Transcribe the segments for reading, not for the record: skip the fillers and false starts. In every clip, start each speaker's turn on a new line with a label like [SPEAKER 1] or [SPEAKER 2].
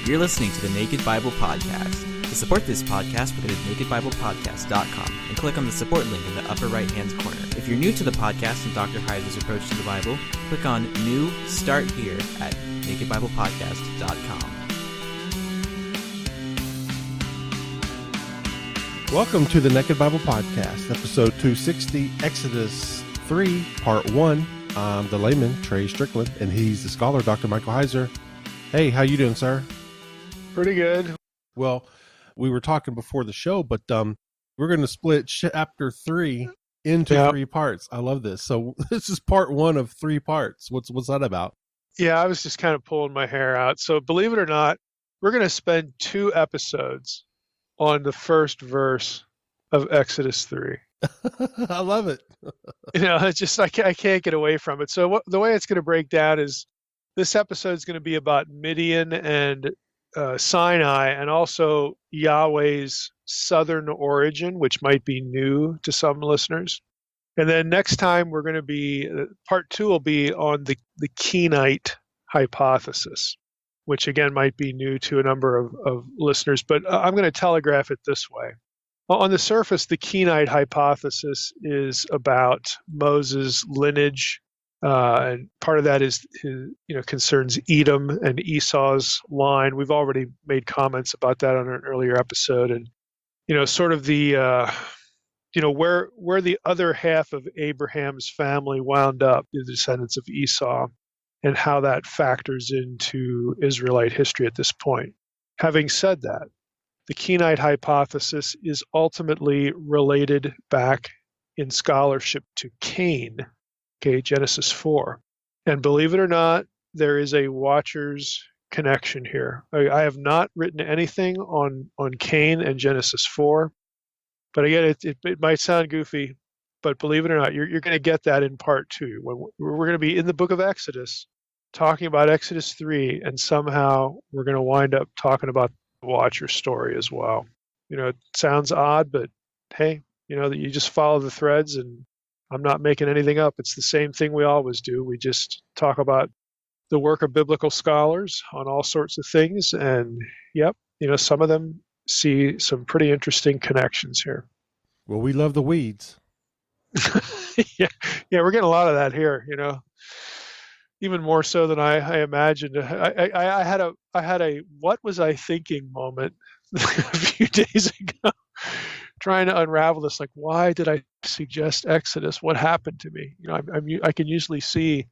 [SPEAKER 1] You're listening to the Naked Bible Podcast. To support this podcast, go to nakedbiblepodcast.com and click on the support link in the upper right-hand corner. If you're new to the podcast and Dr. Heiser's approach to the Bible, click on New Start Here at nakedbiblepodcast.com.
[SPEAKER 2] Welcome to the Naked Bible Podcast, episode 260, Exodus 3, part 1. I'm the layman, Trey Strickland, and he's the scholar, Dr. Michael Heiser. Hey, how you doing, sir?
[SPEAKER 3] Pretty good.
[SPEAKER 2] Well, we were talking before the show, but we're going to split chapter 3 into 3 parts. I love this. So this is part 1 of 3 parts. What's that about?
[SPEAKER 3] Yeah, I was just kind of pulling my hair out. So believe it or not, we're going to spend 2 episodes on the first verse of Exodus 3.
[SPEAKER 2] I love it.
[SPEAKER 3] It's just I can't get away from it. So the way it's going to break down is this episode is going to be about Midian and Sinai, and also Yahweh's southern origin, which might be new to some listeners. And then next time we're going to be, part 2 will be on the Kenite hypothesis, which again might be new to a number of listeners, but I'm going to telegraph it this way. On the surface, the Kenite hypothesis is about Moses' lineage, and part of that is concerns Edom and Esau's line. We've already made comments about that on an earlier episode, and sort of the where the other half of Abraham's family wound up, the descendants of Esau, and how that factors into Israelite history at this point. Having said that, the Kenite hypothesis is ultimately related back in scholarship to Cain, Genesis 4. And believe it or not, there is a Watcher's connection here. I have not written anything on Cain and Genesis 4, but again, it might sound goofy, but believe it or not, you're going to get that in part 2. When we're going to be in the book of Exodus, talking about Exodus 3, and somehow we're going to wind up talking about the Watcher story as well. It sounds odd, but hey, that you just follow the threads, and I'm not making anything up. It's the same thing we always do. We just talk about the work of biblical scholars on all sorts of things, and some of them see some pretty interesting connections here.
[SPEAKER 2] Well, we love the weeds.
[SPEAKER 3] yeah, we're getting a lot of that here. Even more so than I imagined. I had a what was I thinking moment a few days ago, trying to unravel this. Like, why did I suggest Exodus? What happened to me? I can usually see,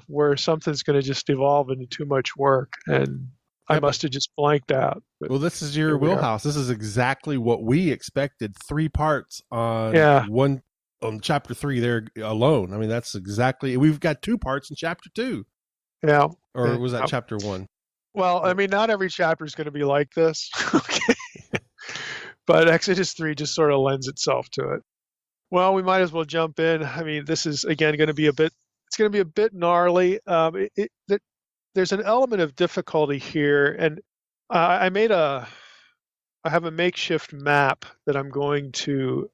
[SPEAKER 3] where something's going to just evolve into too much work, and I must have just blanked out. But
[SPEAKER 2] well, this is your wheelhouse. This is exactly what we expected. 3 parts on on chapter 3 there alone. I mean, that's exactly, we've got 2 parts in chapter 2.
[SPEAKER 3] Yeah.
[SPEAKER 2] Or was that chapter 1?
[SPEAKER 3] Well, I mean, not every chapter is going to be like this. Okay. But Exodus 3 just sort of lends itself to it. Well, we might as well jump in. I mean, this is again going to be a bit gnarly. There's an element of difficulty here, and I have a makeshift map that I'm going to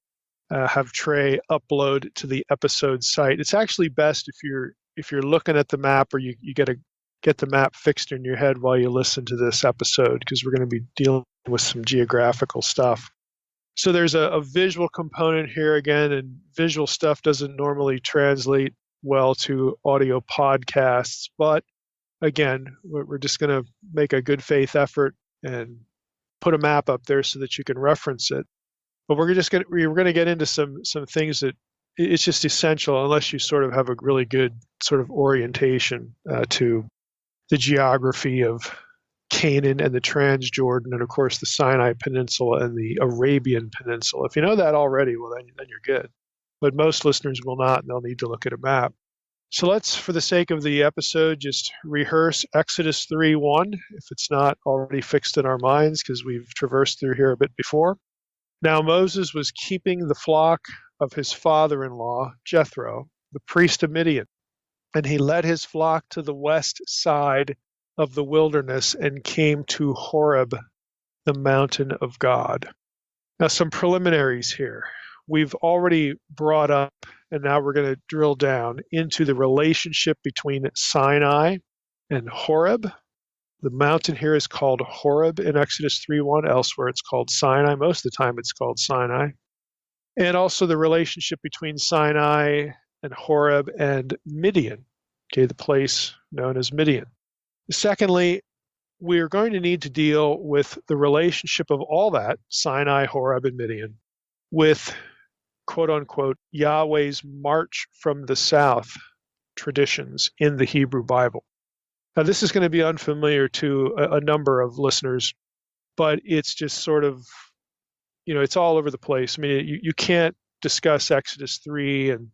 [SPEAKER 3] have Trey upload to the episode site. It's actually best if you're looking at the map, or you got to get the map fixed in your head while you listen to this episode, because we're going to be dealing with some geographical stuff. So there's a visual component here again, and visual stuff doesn't normally translate well to audio podcasts, but again, we're just going to make a good faith effort and put a map up there so that you can reference it. But we're going to get into some things that it's just essential, unless you sort of have a really good sort of orientation to the geography of Canaan and the Transjordan, and of course the Sinai Peninsula and the Arabian Peninsula. If you know that already, well then you're good. But most listeners will not, and they'll need to look at a map. So let's, for the sake of the episode, just rehearse Exodus 3:1, if it's not already fixed in our minds, because we've traversed through here a bit before. Now Moses was keeping the flock of his father-in-law, Jethro, the priest of Midian, and he led his flock to the west side of the wilderness and came to Horeb, the mountain of God. Now, some preliminaries here. We've already brought up, and now we're going to drill down into the relationship between Sinai and Horeb. The mountain here is called Horeb in Exodus 3:1. Elsewhere it's called Sinai. Most of the time it's called Sinai. And also the relationship between Sinai and Horeb and Midian, okay, the place known as Midian. Secondly, we are going to need to deal with the relationship of all that, Sinai, Horeb, and Midian, with quote unquote Yahweh's march from the south traditions in the Hebrew Bible. Now, this is going to be unfamiliar to a number of listeners, but it's just sort of, it's all over the place. I mean, you can't discuss Exodus 3 and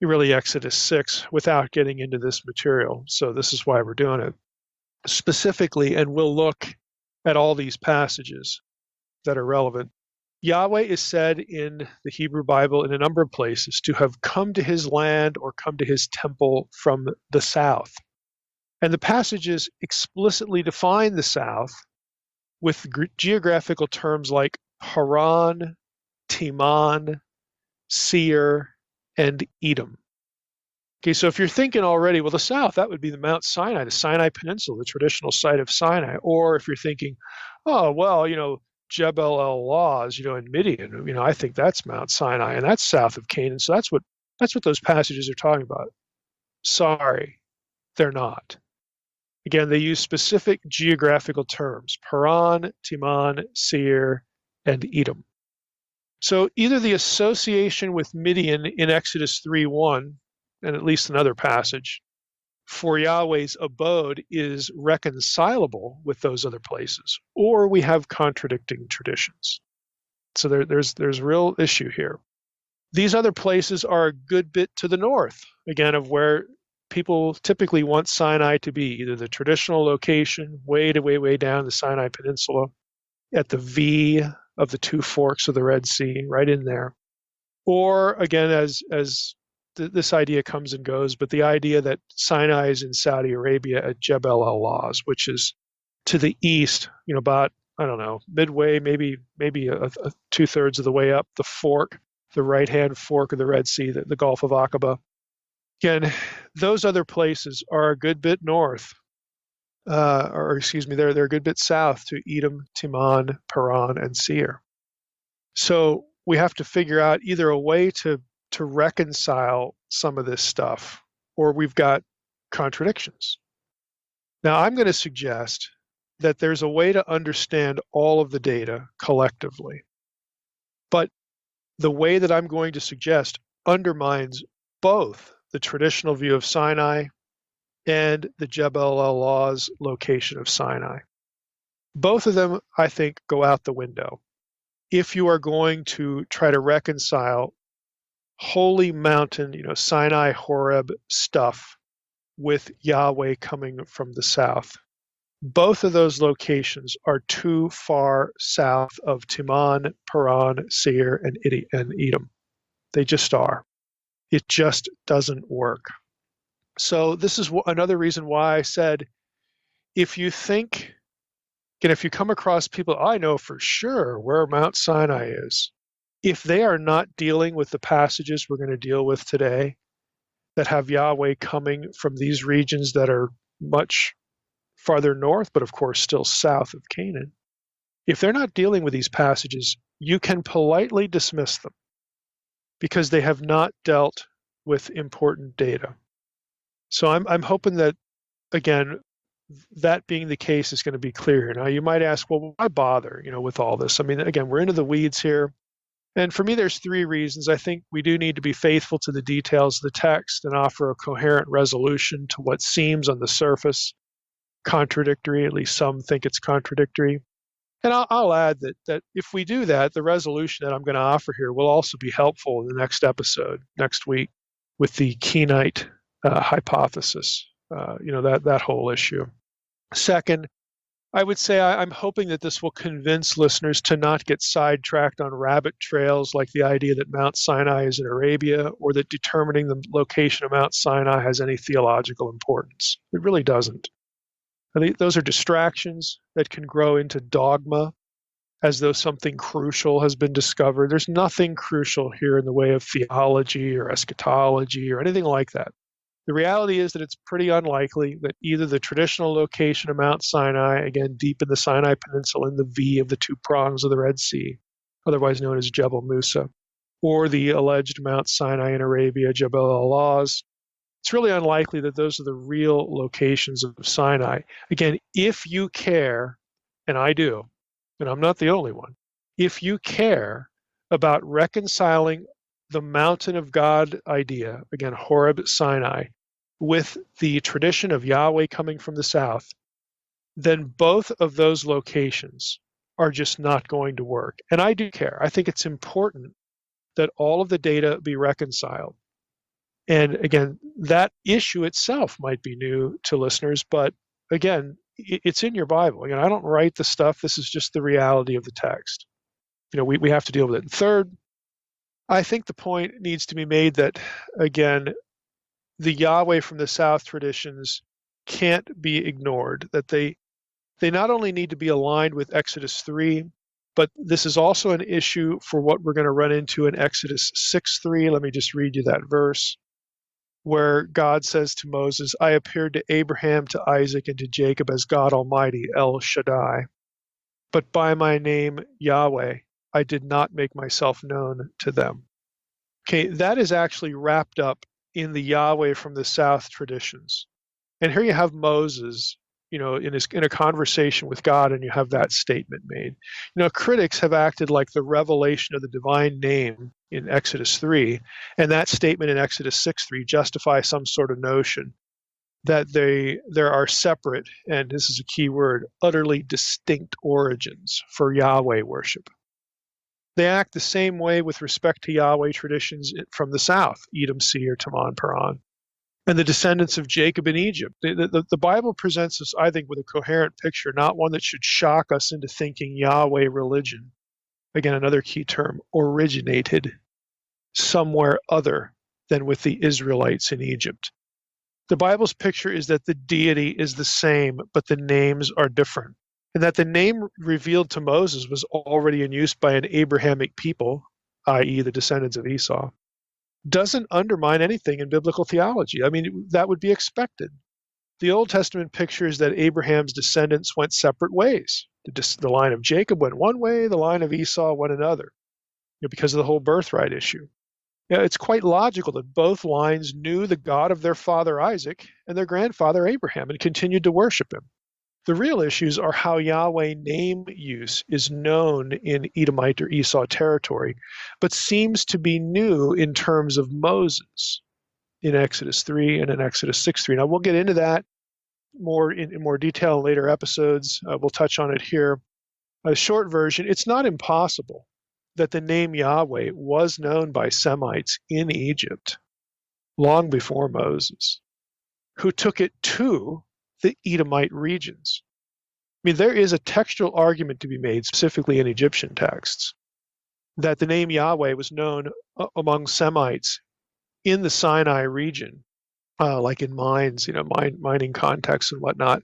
[SPEAKER 3] really Exodus 6 without getting into this material. So this is why we're doing it specifically, and we'll look at all these passages that are relevant. Yahweh is said in the Hebrew Bible in a number of places to have come to his land or come to his temple from the south. And the passages explicitly define the south with geographical terms like Paran, Teman, Seir, and Edom. Okay, so if you're thinking already, well, the south, that would be the Mount Sinai, the Sinai Peninsula, the traditional site of Sinai. Or if you're thinking, oh, well, Jebel al-Lawz, in Midian, I think that's Mount Sinai, and that's south of Canaan. So that's what those passages are talking about. Sorry, they're not. Again, they use specific geographical terms, Paran, Teman, Seir, and Edom. So either the association with Midian in Exodus 3:1, and at least another passage, for Yahweh's abode is reconcilable with those other places, or we have contradicting traditions. So there's real issue here. These other places are a good bit to the north, again, of where people typically want Sinai to be, either the traditional location, way down the Sinai Peninsula, at the V of the two forks of the Red Sea, right in there. Or again, as this idea comes and goes, but the idea that Sinai is in Saudi Arabia at Jebel al-Lawz, which is to the east, about, I don't know, midway, maybe a two-thirds of the way up the fork, the right-hand fork of the Red Sea, the Gulf of Aqaba. Again, those other places are a good bit north, they're a good bit south to Edom, Teman, Paran, and Seir. So we have to figure out either a way to reconcile some of this stuff, or we've got contradictions. Now, I'm going to suggest that there's a way to understand all of the data collectively, but the way that I'm going to suggest undermines both the traditional view of Sinai and the Jebel al-Lawz location of Sinai. Both of them, I think, go out the window if you are going to try to reconcile holy mountain, Sinai, Horeb stuff with Yahweh coming from the south. Both of those locations are too far south of Teman, Paran, Seir, and Edom. They just are. It just doesn't work. So this is another reason why I said, if you think, if you come across people, I know for sure where Mount Sinai is, if they are not dealing with the passages we're going to deal with today that have Yahweh coming from these regions that are much farther north, but of course still south of Canaan, if they're not dealing with these passages, you can politely dismiss them because they have not dealt with important data. So I'm hoping that, again, that being the case is going to be clear here. Now, you might ask, well, why bother, with all this? I mean, again, we're into the weeds here. And for me, there's three reasons. I think we do need to be faithful to the details of the text and offer a coherent resolution to what seems on the surface contradictory. At least some think it's contradictory. And I'll add that if we do that, the resolution that I'm going to offer here will also be helpful in the next episode, next week, with the Kenite hypothesis, that whole issue. Second, I would say I'm hoping that this will convince listeners to not get sidetracked on rabbit trails like the idea that Mount Sinai is in Arabia or that determining the location of Mount Sinai has any theological importance. It really doesn't. I think those are distractions that can grow into dogma as though something crucial has been discovered. There's nothing crucial here in the way of theology or eschatology or anything like that. The reality is that it's pretty unlikely that either the traditional location of Mount Sinai, again, deep in the Sinai Peninsula in the V of the two prongs of the Red Sea, otherwise known as Jebel Musa, or the alleged Mount Sinai in Arabia, Jebel al-Lawz, it's really unlikely that those are the real locations of Sinai. Again, if you care, and I do, and I'm not the only one, if you care about reconciling the mountain of God idea, again, Horeb, Sinai, with the tradition of Yahweh coming from the south, then both of those locations are just not going to work. And I do care. I think it's important that all of the data be reconciled. And again, that issue itself might be new to listeners, but again, it's in your Bible. I don't write the stuff. This is just the reality of the text. We have to deal with it. And third, I think the point needs to be made that, again, the Yahweh from the South traditions can't be ignored, that they not only need to be aligned with Exodus 3, but this is also an issue for what we're going to run into in Exodus 6:3. Let me just read you that verse, where God says to Moses, I appeared to Abraham, to Isaac, and to Jacob as God Almighty, El Shaddai. But by my name, Yahweh, I did not make myself known to them. Okay, that is actually wrapped up in the Yahweh from the South traditions. And here you have Moses, in a conversation with God, and you have that statement made. Critics have acted like the revelation of the divine name in Exodus 3 and that statement in Exodus 6:3 justify some sort of notion that there are separate, and this is a key word, utterly distinct origins for Yahweh worship. They act the same way with respect to Yahweh traditions from the south, Edom, Seir, Teman, Paran, and the descendants of Jacob in Egypt. The Bible presents us, I think, with a coherent picture, not one that should shock us into thinking Yahweh religion, again, another key term, originated somewhere other than with the Israelites in Egypt. The Bible's picture is that the deity is the same, but the names are different, and that the name revealed to Moses was already in use by an Abrahamic people, i.e. the descendants of Esau, doesn't undermine anything in biblical theology. I mean, that would be expected. The Old Testament pictures that Abraham's descendants went separate ways. The line of Jacob went one way, the line of Esau went another, because of the whole birthright issue. It's quite logical that both lines knew the God of their father Isaac and their grandfather Abraham and continued to worship him. The real issues are how Yahweh name use is known in Edomite or Esau territory, but seems to be new in terms of Moses in Exodus 3 and in Exodus 6:3. Now, we'll get into that in more detail in later episodes. We'll touch on it here. A short version, it's not impossible that the name Yahweh was known by Semites in Egypt long before Moses, who took it to the Edomite regions. I mean, there is a textual argument to be made, specifically in Egyptian texts, that the name Yahweh was known among Semites in the Sinai region, like in mines, mining contexts and whatnot.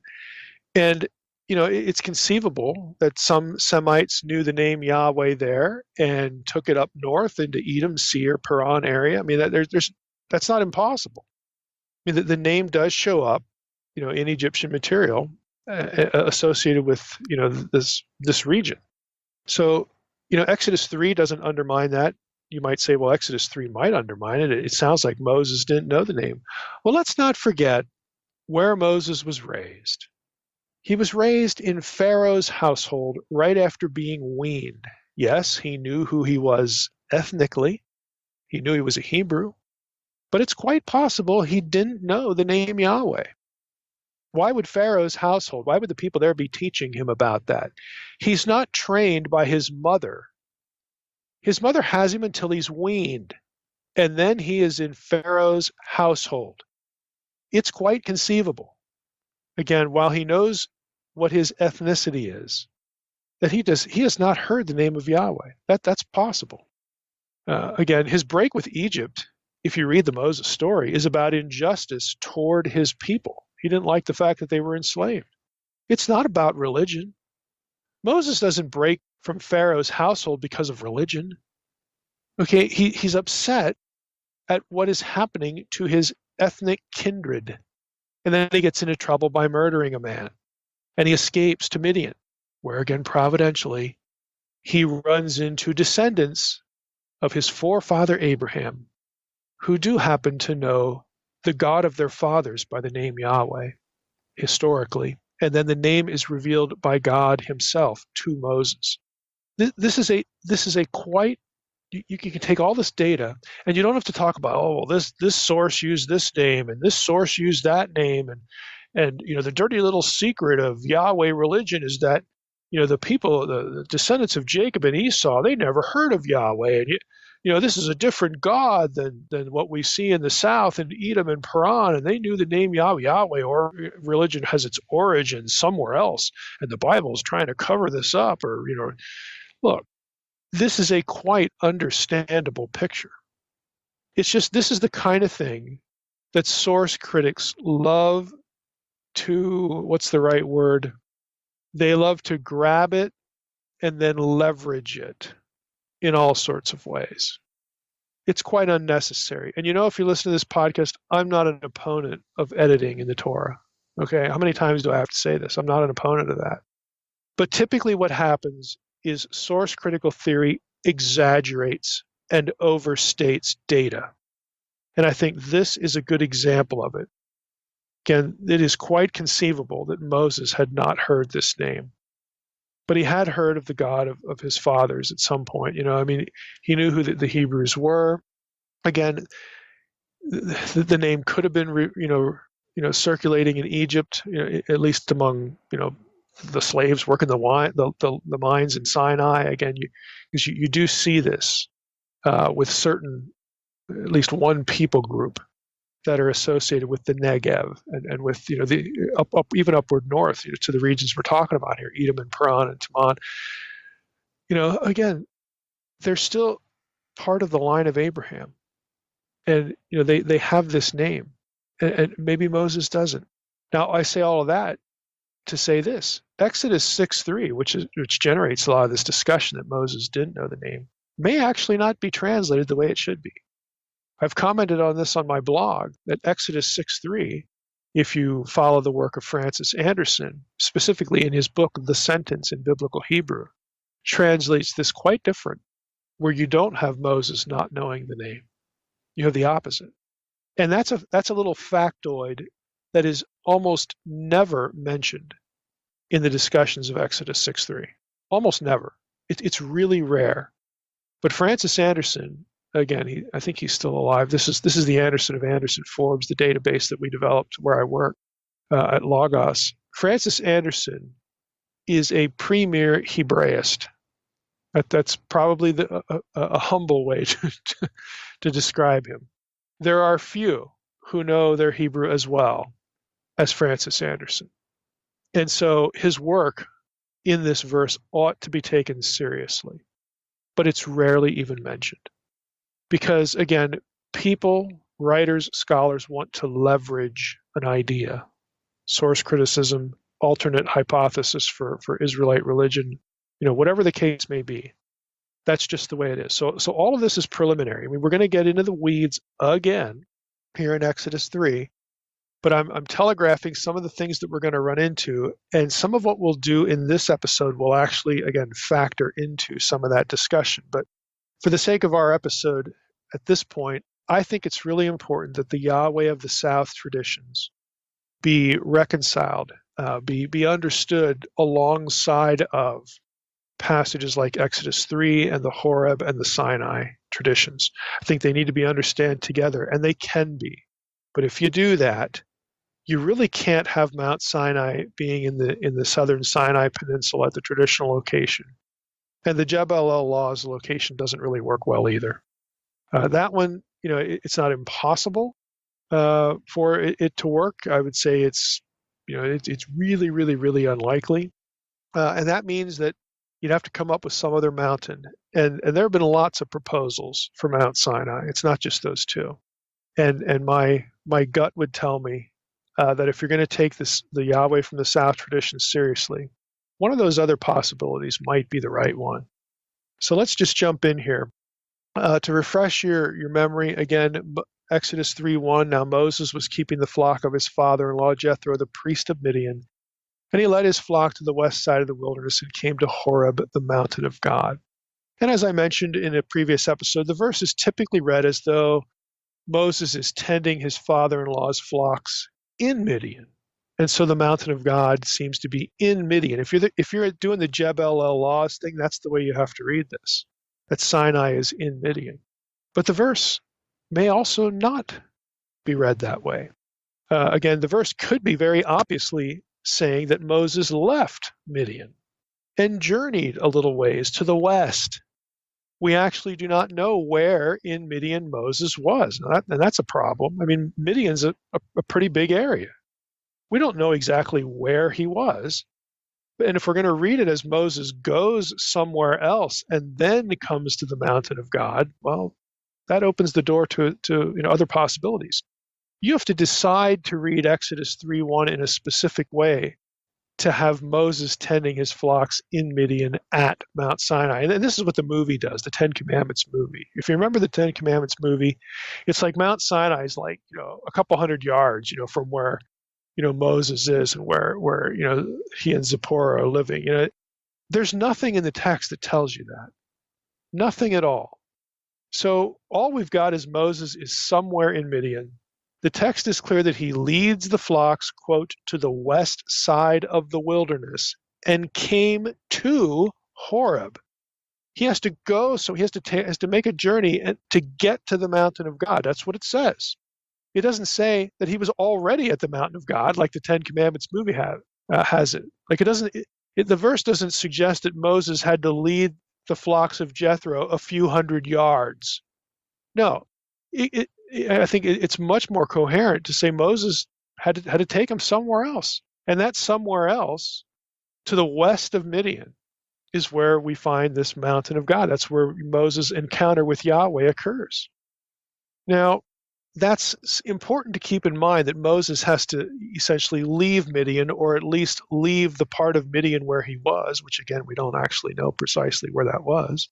[SPEAKER 3] And, it's conceivable that some Semites knew the name Yahweh there and took it up north into Edom, Seir, Paran area. I mean, that's not impossible. I mean, the name does show up, in Egyptian material associated with, this region. So, Exodus 3 doesn't undermine that. You might say, well, Exodus 3 might undermine it. It sounds like Moses didn't know the name. Well, let's not forget where Moses was raised. He was raised in Pharaoh's household right after being weaned. Yes, he knew who he was ethnically. He knew he was a Hebrew. But it's quite possible he didn't know the name Yahweh. Why would Pharaoh's household, why would the people there be teaching him about that? He's not trained by his mother. His mother has him until he's weaned, and then he is in Pharaoh's household. It's quite conceivable, again, while he knows what his ethnicity is, that he has not heard the name of Yahweh. That's possible. Again, his break with Egypt, if you read the Moses story, is about injustice toward his people. He didn't like the fact that they were enslaved. It's not about religion. Moses doesn't break from Pharaoh's household because of religion. Okay, he's upset at what is happening to his ethnic kindred. And then he gets into trouble by murdering a man. And he escapes to Midian, where again, providentially, he runs into descendants of his forefather Abraham, who do happen to know the God of their fathers by the name Yahweh, historically. And then the name is revealed by God himself to Moses. This is a quite, you can take all this data, and you don't have to talk about, oh, well, this source used this name, and this source used that name, and the dirty little secret of Yahweh religion is that the people, the descendants of Jacob and Esau, they never heard of Yahweh, and this is a different God than what we see in the south in Edom and Paran, and they knew the name Yahweh, or religion has its origin somewhere else, and the Bible is trying to cover this up, or look, this is a quite understandable picture. It's just, this is the kind of thing that source critics love to, what's the right word? They love to grab it and then leverage it in all sorts of ways. It's quite unnecessary. And if you listen to this podcast, I'm not an opponent of editing in the Torah. Okay, how many times do I have to say this? I'm not an opponent of that. But typically what happens is source critical theory exaggerates and overstates data. And I think this is a good example of it. Again, it is quite conceivable that Moses had not heard this name, but he had heard of the God of his fathers at some point. He knew who the Hebrews were. Again, the name could have been, circulating in Egypt, at least among, the slaves working the mines in Sinai. Again, you do see this with certain, at least one people group that are associated with the Negev and with the even upward north to the regions we're talking about here, Edom and Paran and Teman. Again, they're still part of the line of Abraham, and they have this name, and maybe Moses doesn't. Now I say all of that to say this: Exodus 6:3, which generates a lot of this discussion that Moses didn't know the name, may actually not be translated the way it should be. I've commented on this on my blog that Exodus 6:3, if you follow the work of Francis Anderson, specifically in his book The Sentence in Biblical Hebrew, translates this quite different, where you don't have Moses not knowing the name. You have the opposite. And that's a little factoid that is almost never mentioned in the discussions of Exodus 6:3. Almost never. It's really rare. But Francis Anderson, again, I think he's still alive. This is the Anderson of Anderson Forbes, the database that we developed where I work at Logos. Francis Anderson is a premier Hebraist. That's probably a humble way to describe him. There are few who know their Hebrew as well as Francis Anderson. And so his work in this verse ought to be taken seriously, but it's rarely even mentioned. Because again, people, writers, scholars want to leverage an idea, source criticism, alternate hypothesis for Israelite religion, whatever the case may be. That's just the way it is. So all of this is preliminary. I mean, we're going to get into the weeds again here in Exodus 3, but I'm telegraphing some of the things that we're going to run into, and some of what we'll do in this episode will actually, again, factor into some of that discussion. But for the sake of our episode at this point, I think it's really important that the Yahweh of the South traditions be reconciled, be understood alongside of passages like Exodus 3 and the Horeb and the Sinai traditions. I think they need to be understood together, and they can be. But if you do that, you really can't have Mount Sinai being in the southern Sinai Peninsula at the traditional location. And the Jebel al-Lawz location doesn't really work well either. That one, it's not impossible for it to work. I would say it's really, really, really unlikely. And that means that you'd have to come up with some other mountain. And there have been lots of proposals for Mount Sinai. It's not just those two. And my gut would tell me that if you're going to take the Yahweh from the South tradition seriously, one of those other possibilities might be the right one. So let's just jump in here. To refresh your memory, again, Exodus 3:1, now Moses was keeping the flock of his father-in-law Jethro, the priest of Midian, and he led his flock to the west side of the wilderness and came to Horeb, the mountain of God. And as I mentioned in a previous episode, the verse is typically read as though Moses is tending his father-in-law's flocks in Midian. And so the mountain of God seems to be in Midian. If you're doing the Jebel al-Lawz thing, that's the way you have to read this, that Sinai is in Midian. But the verse may also not be read that way. Again, the verse could be very obviously saying that Moses left Midian and journeyed a little ways to the west. We actually do not know where in Midian Moses was, and that's a problem. I mean, Midian's a pretty big area. We don't know exactly where he was. And if we're going to read it as Moses goes somewhere else and then comes to the mountain of God, well, that opens the door to other possibilities. You have to decide to read Exodus 3:1 in a specific way to have Moses tending his flocks in Midian at Mount Sinai. And this is what the movie does, the Ten Commandments movie. If you remember the Ten Commandments movie, it's like Mount Sinai is like, a couple hundred yards, from where, Moses is and where he and Zipporah are living. There's nothing in the text that tells you that. Nothing at all. So all we've got is Moses is somewhere in Midian. The text is clear that he leads the flocks, quote, to the west side of the wilderness and came to Horeb. He has to go, so he has to make a journey to get to the mountain of God. That's what it says. It doesn't say that he was already at the mountain of God, like the Ten Commandments movie has it. Like the verse doesn't suggest that Moses had to lead the flocks of Jethro a few hundred yards. No, I think it's much more coherent to say Moses had to take him somewhere else. And that somewhere else, to the west of Midian, is where we find this mountain of God. That's where Moses' encounter with Yahweh occurs. Now, that's important to keep in mind that Moses has to essentially leave Midian, or at least leave the part of Midian where he was, which again, we don't actually know precisely where that was.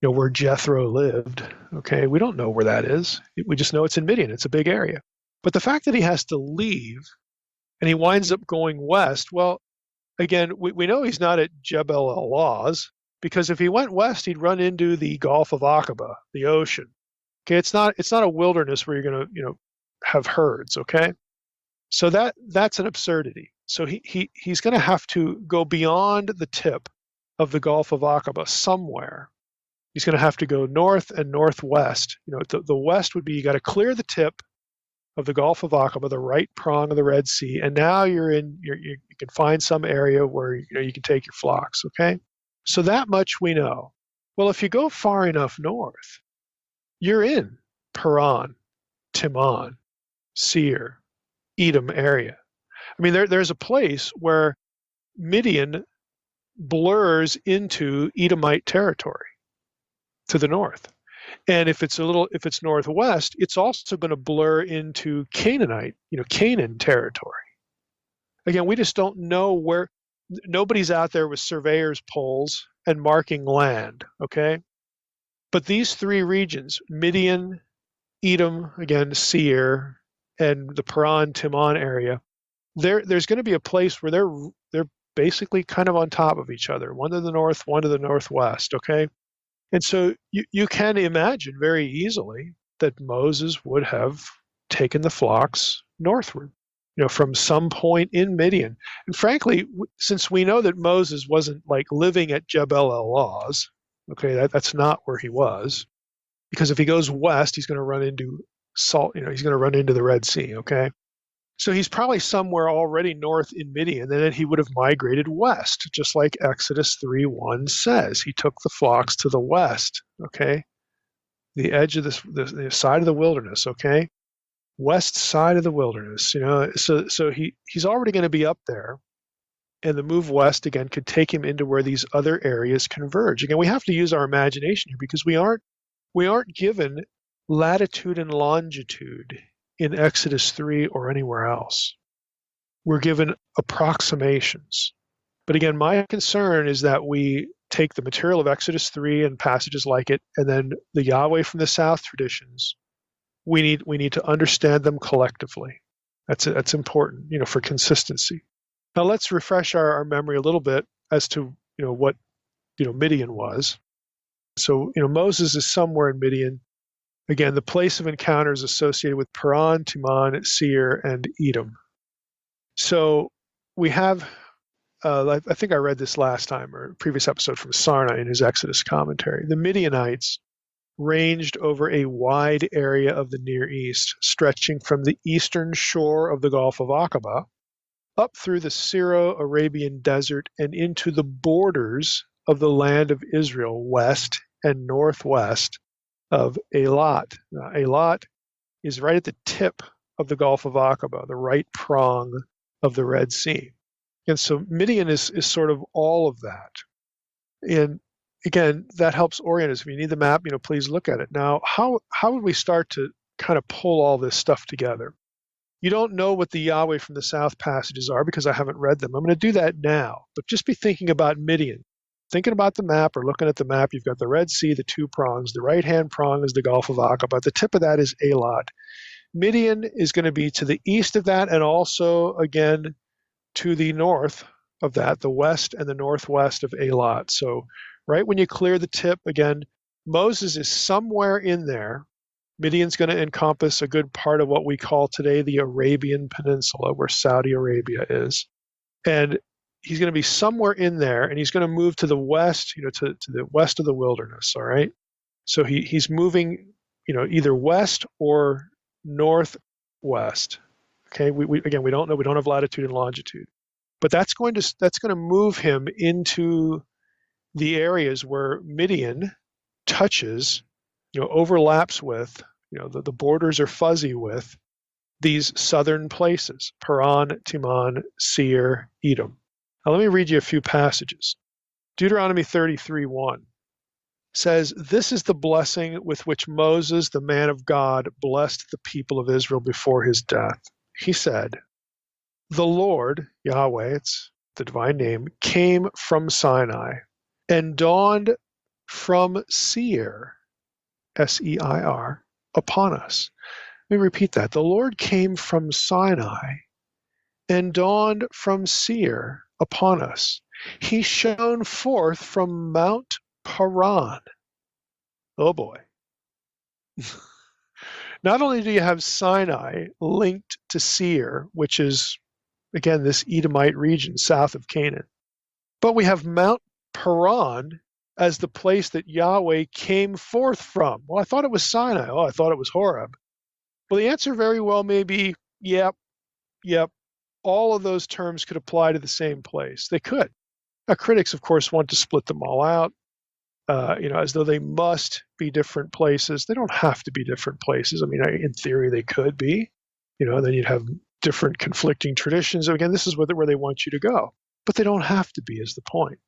[SPEAKER 3] Where Jethro lived. Okay, we don't know where that is. We just know it's in Midian. It's a big area. But the fact that he has to leave and he winds up going west, well, again, we know he's not at Jebel al-Lawz, because if he went west, he'd run into the Gulf of Aqaba, the ocean. Okay, it's not a wilderness where you're going to have herds. Okay, so that's an absurdity. So he's going to have to go beyond the tip of the Gulf of Aqaba somewhere. He's going to have to go north and northwest. The west would be, you got to clear the tip of the Gulf of Aqaba, the right prong of the Red Sea, and now you can find some area where you can take your flocks. Okay, so that much we know. Well, if you go far enough north, you're in Paran, Teman, Seir, Edom area. I mean, there's a place where Midian blurs into Edomite territory to the north. And if it's northwest, it's also going to blur into Canaan territory. Again, we just don't know where. Nobody's out there with surveyors' poles and marking land, okay? But these three regions, Midian, Edom, again, Seir, and the Paran, Teman area, there's going to be a place where they're basically kind of on top of each other, one to the north, one to the northwest, okay? And so you can imagine very easily that Moses would have taken the flocks northward, from some point in Midian. And frankly, since we know that Moses wasn't like living at Jebel al-Lawz, okay, that's not where he was, because if he goes west, he's going to run into salt, he's going to run into the Red Sea, okay? So he's probably somewhere already north in Midian, and then he would have migrated west, just like Exodus 3:1 says. He took the flocks to the west, okay? The edge of the side of the wilderness, okay? West side of the wilderness, So he's already going to be up there, and the move west, again, could take him into where these other areas converge. Again, we have to use our imagination here, because we aren't given latitude and longitude in Exodus 3 or anywhere else. We're given approximations. But again, my concern is that we take the material of Exodus 3 and passages like it, and then the Yahweh from the South traditions, we need to understand them collectively. That's important, for consistency. Now let's refresh our memory a little bit as to what Midian was. So Moses is somewhere in Midian. Again, the place of encounter is associated with Paran, Teman, Seir, and Edom. So we have, I think I read this last time or previous episode from Sinai in his Exodus commentary. The Midianites ranged over a wide area of the Near East, stretching from the eastern shore of the Gulf of Aqaba up through the Syro-Arabian desert and into the borders of the land of Israel, west and northwest of Eilat. Now, Eilat is right at the tip of the Gulf of Aqaba, the right prong of the Red Sea. And so Midian is sort of all of that. And again, that helps orient us. If you need the map, please look at it. Now, how would we start to kind of pull all this stuff together? You don't know what the Yahweh from the South passages are because I haven't read them. I'm going to do that now, but just be thinking about Midian. Thinking about the map or looking at the map, you've got the Red Sea, the two prongs. The right-hand prong is the Gulf of Aqaba. The tip of that is Eilat. Midian is going to be to the east of that and also, again, to the north of that, the west and the northwest of Eilat. So right when you clear the tip, again, Moses is somewhere in there. Midian's going to encompass a good part of what we call today the Arabian Peninsula, where Saudi Arabia is. And he's going to be somewhere in there, and he's going to move to the west, to the west of the wilderness, all right? So he's moving, either west or northwest. Okay, we don't know. We don't have latitude and longitude. But that's going to move him into the areas where Midian touches, overlaps with, the borders are fuzzy with these southern places, Paran, Teman, Seir, Edom. Now let me read you a few passages. Deuteronomy 33:1 says, "This is the blessing with which Moses, the man of God, blessed the people of Israel before his death. He said, the Lord, Yahweh, it's the divine name, came from Sinai and dawned from Seir, S-E-I-R, upon us." Let me repeat that. The Lord came from Sinai and dawned from Seir upon us. He shone forth from Mount Paran. Oh boy. Not only do you have Sinai linked to Seir, which is, again, this Edomite region south of Canaan, but we have Mount Paran as the place that Yahweh came forth from. Well, I thought it was Sinai. Oh, I thought it was Horeb. Well, the answer very well may be, yep. All of those terms could apply to the same place. They could. Now, critics, of course, want to split them all out, as though they must be different places. They don't have to be different places. I mean, in theory, they could be. Then you'd have different conflicting traditions. Again, this is where they want you to go. But they don't have to be, is the point.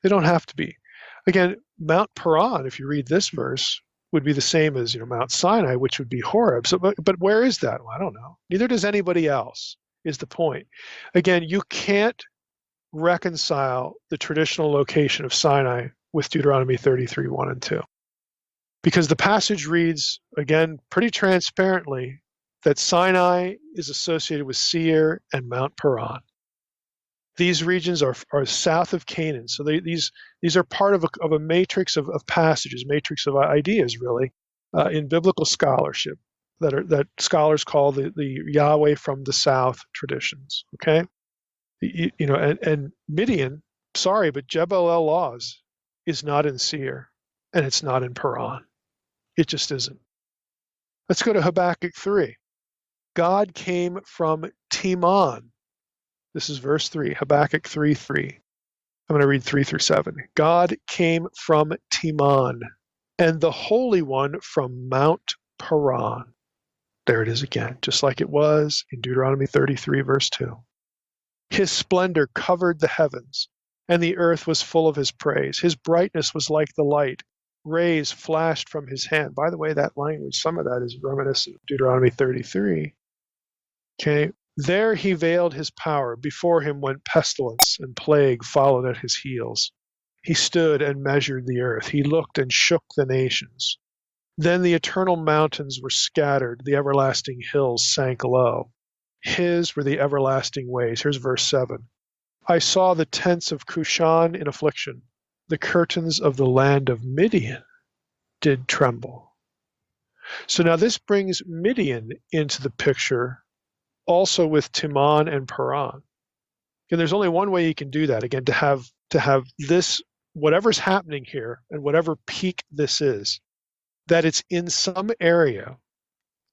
[SPEAKER 3] They don't have to be. Again, Mount Paran, if you read this verse, would be the same as Mount Sinai, which would be Horeb. So, but where is that? Well, I don't know. Neither does anybody else, is the point. Again, you can't reconcile the traditional location of Sinai with Deuteronomy 33:1 and 2. Because the passage reads, again, pretty transparently, that Sinai is associated with Seir and Mount Paran. These regions are south of Canaan. So these are part of a matrix of passages, matrix of ideas, really, in biblical scholarship that scholars call the Yahweh from the South traditions. Okay, and Midian, sorry, but Jebel al-Lawz is not in Seir, and it's not in Paran. It just isn't. Let's go to Habakkuk 3. God came from Teman. This is verse 3, Habakkuk 3:3. I'm going to read 3 through 7. God came from Teman, and the Holy One from Mount Paran. There it is again, just like it was in Deuteronomy 33, verse 2. His splendor covered the heavens, and the earth was full of his praise. His brightness was like the light. Rays flashed from his hand. By the way, that language, some of that is reminiscent of Deuteronomy 33. Okay. There he veiled his power. Before him went pestilence, and plague followed at his heels. He stood and measured the earth. He looked and shook the nations. Then the eternal mountains were scattered, the everlasting hills sank low. His were the everlasting ways. Here's verse 7. I saw the tents of Cushan in affliction. The curtains of the land of Midian did tremble. So now this brings Midian into the picture, also with Teman and Paran. And there's only one way you can do that, again, to have this, whatever's happening here and whatever peak this is, that it's in some area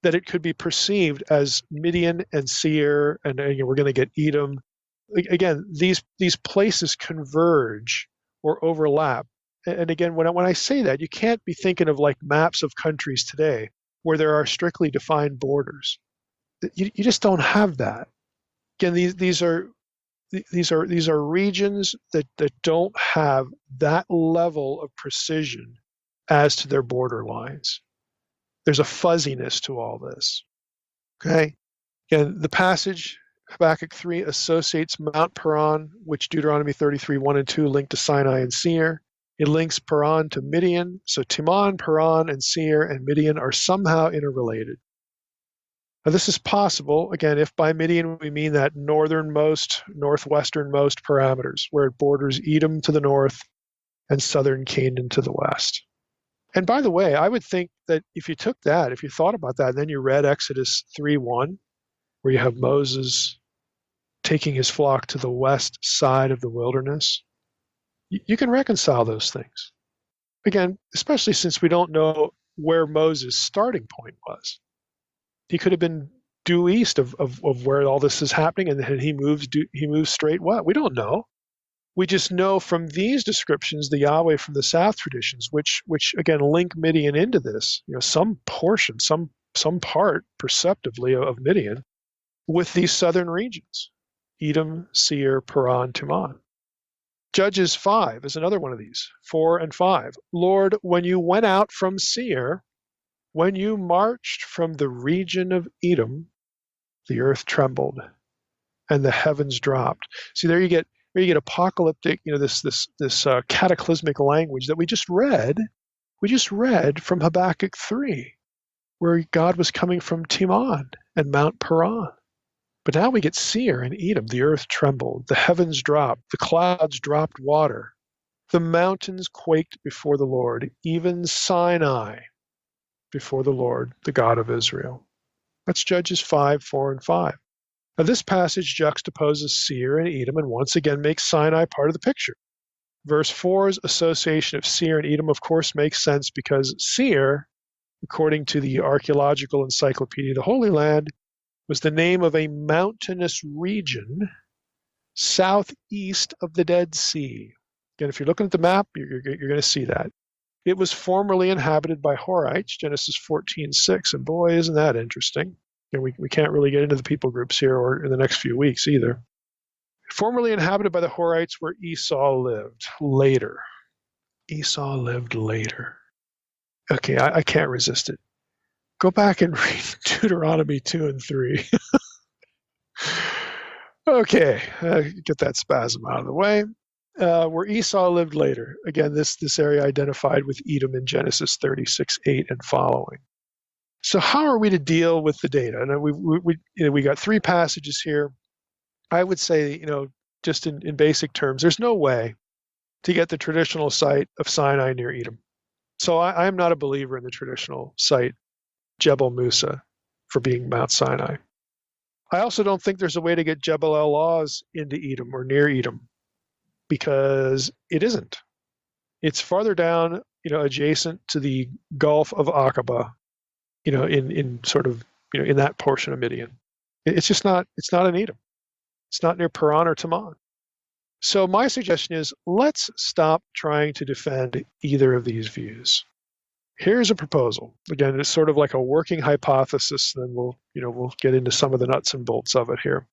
[SPEAKER 3] that it could be perceived as Midian and Seir, and we're going to get Edom. Again, these places converge or overlap. And again, when I say that, you can't be thinking of like maps of countries today where there are strictly defined borders. You just don't have that. Again, these are regions that don't have that level of precision as to their border lines. There's a fuzziness to all this. Okay? And the passage, Habakkuk 3, associates Mount Paran, which Deuteronomy 33, 1 and 2 link to Sinai and Seir. It links Paran to Midian. So Teman, Paran, and Seir and Midian are somehow interrelated. Now this is possible, again, if by Midian we mean that northernmost, northwesternmost parameters, where it borders Edom to the north and southern Canaan to the west. And by the way, I would think that if you took that, if you thought about that, and then you read Exodus 3:1, where you have Moses taking his flock to the west side of the wilderness, you can reconcile those things. Again, especially since we don't know where Moses' starting point was. He could have been due east of where all this is happening, and then he moves straight west. We don't know. We just know from these descriptions, the Yahweh from the South traditions, which again link Midian into this, some portion, some part perceptively of Midian with these southern regions, Edom, Seir, Paran, Teman. Judges 5 is another one of these, 4 and 5. Lord, when you went out from Seir, when you marched from the region of Edom, the earth trembled and the heavens dropped. See, there you get apocalyptic, this cataclysmic language that we just read. We just read from Habakkuk 3, where God was coming from Teman and Mount Paran. But now we get Seir and Edom. The earth trembled, the heavens dropped, the clouds dropped water, the mountains quaked before the Lord, even Sinai before the Lord, the God of Israel. That's Judges 5, 4, and 5. Now this passage juxtaposes Seir and Edom and once again makes Sinai part of the picture. Verse 4's association of Seir and Edom, of course, makes sense because Seir, according to the Archaeological Encyclopedia of the Holy Land, was the name of a mountainous region southeast of the Dead Sea. Again, if you're looking at the map, you're going to see that. It was formerly inhabited by Horites, Genesis 14:6, and boy, isn't that interesting. And we can't really get into the people groups here or in the next few weeks either. Formerly inhabited by the Horites where Esau lived later. Esau lived later. Okay, I can't resist it. Go back and read Deuteronomy 2 and 3. Okay, get that spasm out of the way. Where Esau lived later. Again, this area identified with Edom in Genesis 36:8 and following. So how are we to deal with the data? And we got 3 passages here. I would say, just in basic terms, there's no way to get the traditional site of Sinai near Edom. So I'm not a believer in the traditional site, Jebel Musa, for being Mount Sinai. I also don't think there's a way to get Jebel al-Lawz into Edom or near Edom, because it isn't. It's farther down, adjacent to the Gulf of Aqaba, in sort of, in that portion of Midian. It's not in Edom. It's not near Paran or Teman. So my suggestion is, let's stop trying to defend either of these views. Here's a proposal. Again, it's sort of like a working hypothesis, and then we'll get into some of the nuts and bolts of it here.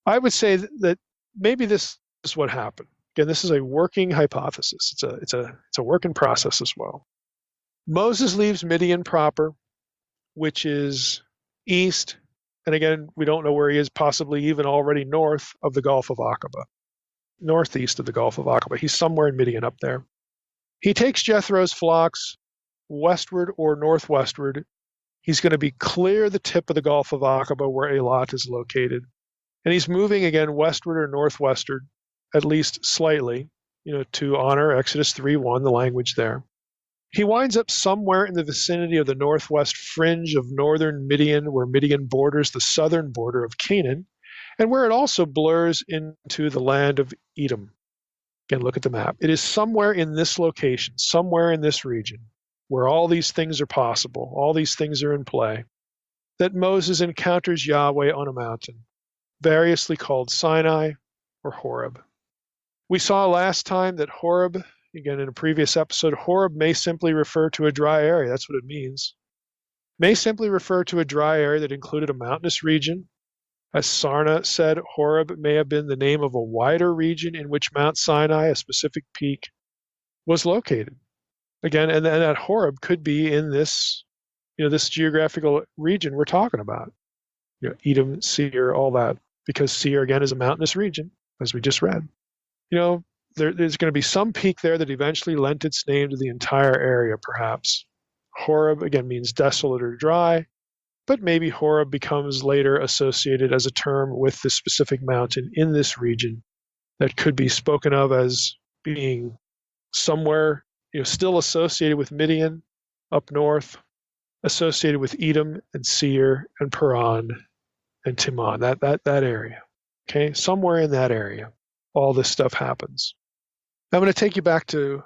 [SPEAKER 3] I would say that maybe this is what happened. Again, this is a working hypothesis. It's a work in process as well. Moses leaves Midian proper, which is east, and again, we don't know where he is, possibly even already north of the Gulf of Aqaba, northeast of the Gulf of Aqaba. He's somewhere in Midian up there. He takes Jethro's flocks westward or northwestward. He's going to be clear the tip of the Gulf of Aqaba where Eilat is located. And he's moving again westward or northwestward, at least slightly, to honor Exodus 3:1, the language there. He winds up somewhere in the vicinity of the northwest fringe of northern Midian, where Midian borders the southern border of Canaan, and where it also blurs into the land of Edom. Again, look at the map. It is somewhere in this location, somewhere in this region, where all these things are possible, all these things are in play, that Moses encounters Yahweh on a mountain, variously called Sinai or Horeb. We saw last time that Horeb, again in a previous episode, Horeb may simply refer to a dry area. That's what it means. May simply refer to a dry area that included a mountainous region. As Sarna said, Horeb may have been the name of a wider region in which Mount Sinai, a specific peak, was located. Again, and that Horeb could be in this, this geographical region we're talking about. Edom, Seir, all that, because Seir again is a mountainous region, as we just read. There's going to be some peak there that eventually lent its name to the entire area, perhaps. Horeb again means desolate or dry, but maybe Horeb becomes later associated as a term with the specific mountain in this region that could be spoken of as being somewhere still associated with Midian up north, associated with Edom and Seir and Paran and Teman, that area. Okay, somewhere in that area, all this stuff happens. I'm going to take you back to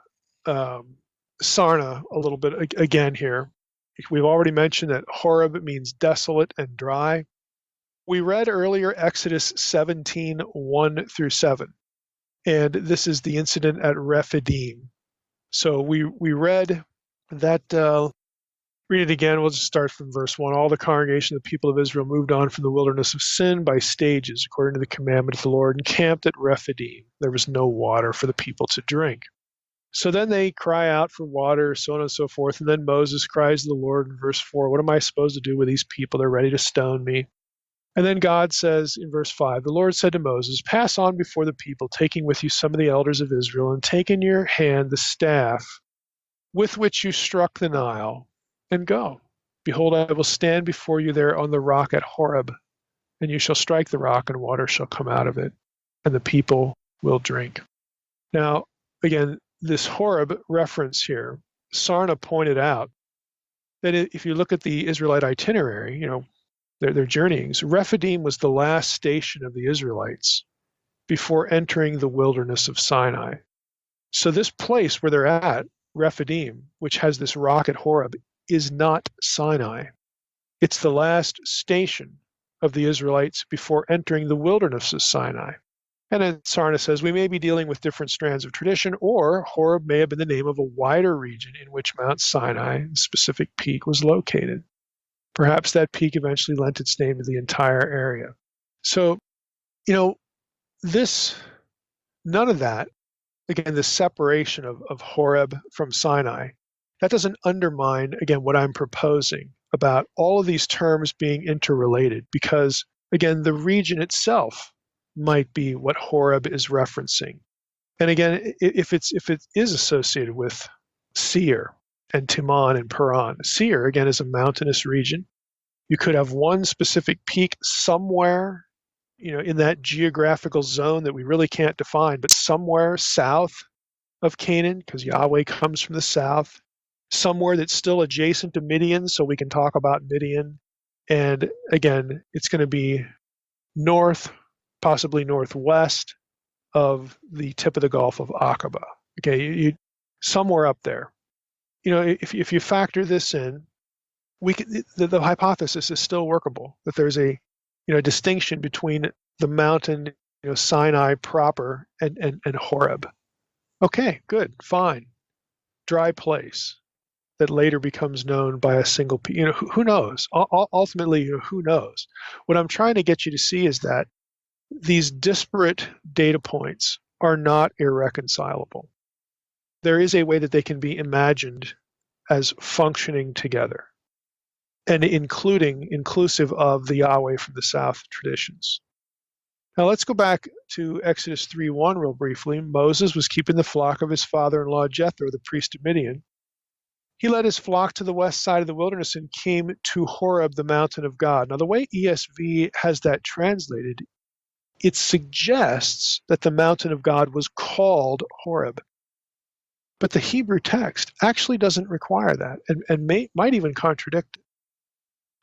[SPEAKER 3] Sarna a little bit again here. We've already mentioned that Horeb means desolate and dry. We read earlier Exodus 17:1-7, and this is the incident at Rephidim. So we read that, read it again, we'll just start from verse 1. All the congregation of the people of Israel moved on from the wilderness of Sin by stages, according to the commandment of the Lord, and camped at Rephidim. There was no water for the people to drink. So then they cry out for water, so on and so forth, and then Moses cries to the Lord in verse 4, what am I supposed to do with these people? They're ready to stone me. And then God says in verse 5, the Lord said to Moses, pass on before the people, taking with you some of the elders of Israel, and take in your hand the staff with which you struck the Nile, and go. Behold, I will stand before you there on the rock at Horeb, and you shall strike the rock, and water shall come out of it, and the people will drink. Now, again, this Horeb reference here, Sarna pointed out that if you look at the Israelite itinerary, their journeyings, Rephidim was the last station of the Israelites before entering the wilderness of Sinai. So this place where they're at, Rephidim, which has this rock at Horeb, is not Sinai. It's the last station of the Israelites before entering the wilderness of Sinai. And then Sarna says, we may be dealing with different strands of tradition, or Horeb may have been the name of a wider region in which Mount Sinai, the specific peak, was located. Perhaps that peak eventually lent its name to the entire area. So, none of that, again, the separation of Horeb from Sinai, that doesn't undermine, again, what I'm proposing about all of these terms being interrelated, because, again, the region itself might be what Horeb is referencing. And again, if it is associated with Seir and Teman and Paran, Seir, again, is a mountainous region. You could have one specific peak somewhere, in that geographical zone that we really can't define, but somewhere south of Canaan, because Yahweh comes from the south, somewhere that's still adjacent to Midian, so we can talk about Midian. And again, it's going to be north, possibly northwest of the tip of the Gulf of Aqaba. Okay, you somewhere up there. If you factor this in, the hypothesis is still workable, that there's a distinction between the mountain, Sinai proper and Horeb. Okay, good, fine. Dry place that later becomes known by a single peak. Who knows? Ultimately, who knows? What I'm trying to get you to see is that these disparate data points are not irreconcilable. There is a way that they can be imagined as functioning together, and inclusive of the Yahweh from the South traditions. Now let's go back to Exodus 3:1 real briefly. Moses was keeping the flock of his father-in-law Jethro, the priest of Midian. He led his flock to the west side of the wilderness and came to Horeb, the mountain of God. Now, the way ESV has that translated, it suggests that the mountain of God was called Horeb. But the Hebrew text actually doesn't require that and might even contradict it.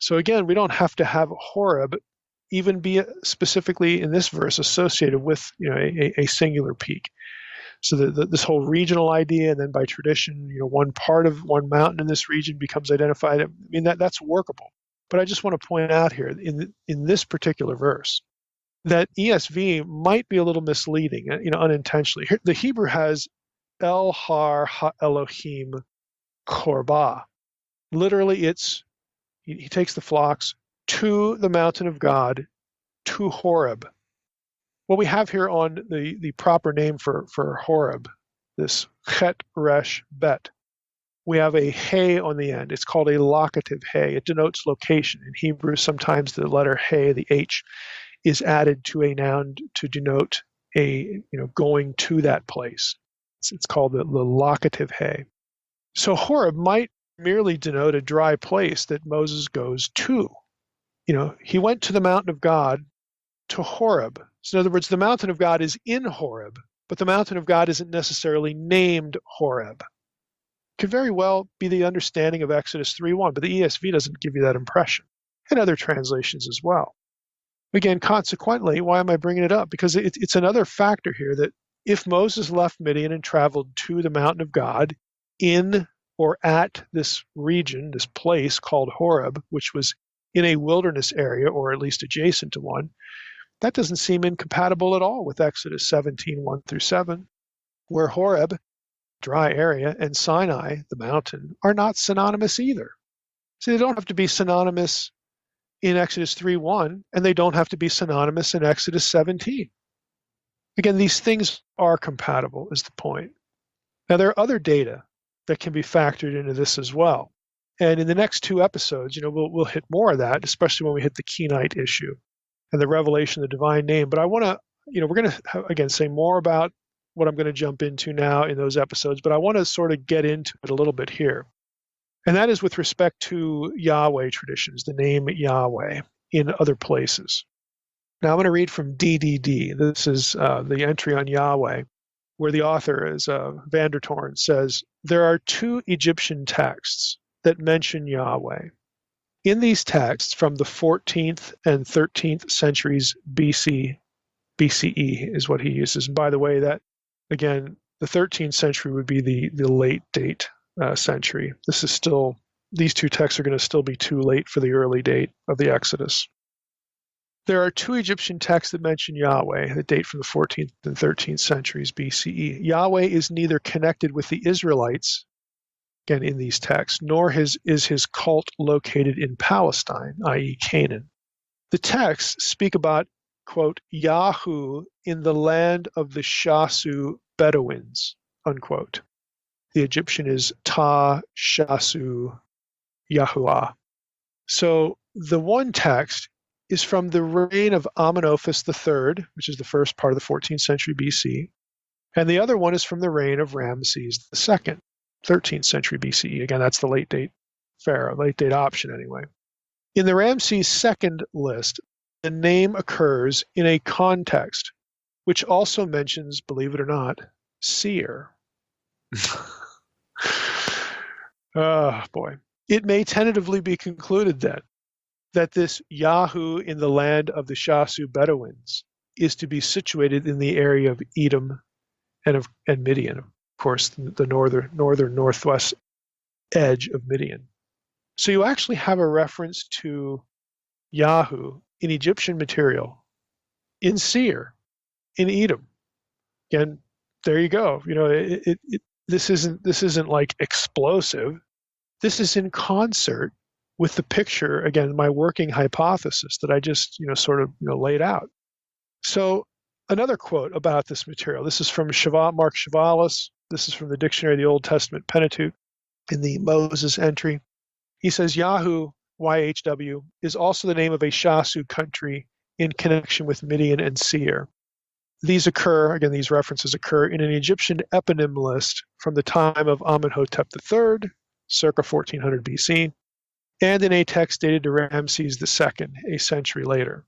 [SPEAKER 3] So again, we don't have to have Horeb even be specifically in this verse associated with a singular peak. So this whole regional idea, and then by tradition, one part of one mountain in this region becomes identified. I mean, that's workable. But I just want to point out here in this particular verse that ESV might be a little misleading, unintentionally. Here, the Hebrew has El Har Ha-Elohim Korbah. Literally, he takes the flocks to the mountain of God, to Horeb. What we have here on the proper name for Horeb, this Chet Resh Bet, we have a hey on the end. It's called a locative hey. It denotes location. In Hebrew, sometimes the letter hey, the H, is added to a noun to denote going to that place. It's called the locative hey. So Horeb might merely denote a dry place that Moses goes to. He went to the mountain of God, to Horeb. So in other words, the mountain of God is in Horeb, but the mountain of God isn't necessarily named Horeb. Could very well be the understanding of Exodus 3:1, but the ESV doesn't give you that impression, and other translations as well. Again, consequently, why am I bringing it up? Because it's another factor here that if Moses left Midian and traveled to the mountain of God in or at this region, this place called Horeb, which was in a wilderness area, or at least adjacent to one, that doesn't seem incompatible at all with Exodus 17:1-7, where Horeb, dry area, and Sinai, the mountain, are not synonymous either. So they don't have to be synonymous in Exodus 3:1, and they don't have to be synonymous in Exodus 17. Again, these things are compatible, is the point. Now, there are other data that can be factored into this as well. And in the next two episodes, we'll hit more of that, especially when we hit the Kenite issue and the revelation of the divine name. But I want to, we're going to, again, say more about what I'm going to jump into now in those episodes, but I want to sort of get into it a little bit here. And that is with respect to Yahweh traditions, the name Yahweh in other places. Now I'm going to read from DDD. This is the entry on Yahweh, where the author is Vandertoorn says, there are two Egyptian texts that mention Yahweh. In these texts from the 14th and 13th centuries BCE is what he uses. And by the way, that, again, the 13th century would be the late date century. These two texts are going to still be too late for the early date of the Exodus. There are two Egyptian texts that mention Yahweh that date from the 14th and 13th centuries BCE. Yahweh is neither connected with the Israelites, again in these texts, nor is his cult located in Palestine, i.e. Canaan. The texts speak about, quote, Yahu in the land of the Shasu Bedouins, unquote. The Egyptian is Ta Shasu Yahuwah. So the one text is from the reign of Amenophis III, which is the first part of the 14th century BC, and the other one is from the reign of Ramses II, 13th century BCE. Again, that's the late date pharaoh, late date option anyway. In the Ramses II list, the name occurs in a context which also mentions, believe it or not, Seir. Oh, boy. It may tentatively be concluded then that this Yahu in the land of the Shasu Bedouins is to be situated in the area of Edom and Midian, of course, the northern northwest edge of Midian. So you actually have a reference to Yahu in Egyptian material, in Seir, in Edom. Again, there you go. This isn't like explosive. This is in concert with the picture, again, my working hypothesis that I just sort of laid out. So another quote about this material. This is from Mark Chavalis. This is from the Dictionary of the Old Testament Pentateuch in the Moses entry. He says, Yahu, YHW, is also the name of a Shasu country in connection with Midian and Seir. These references occur in an Egyptian eponym list from the time of Amenhotep III, circa 1400 BC, and in a text dated to Ramses II, a century later.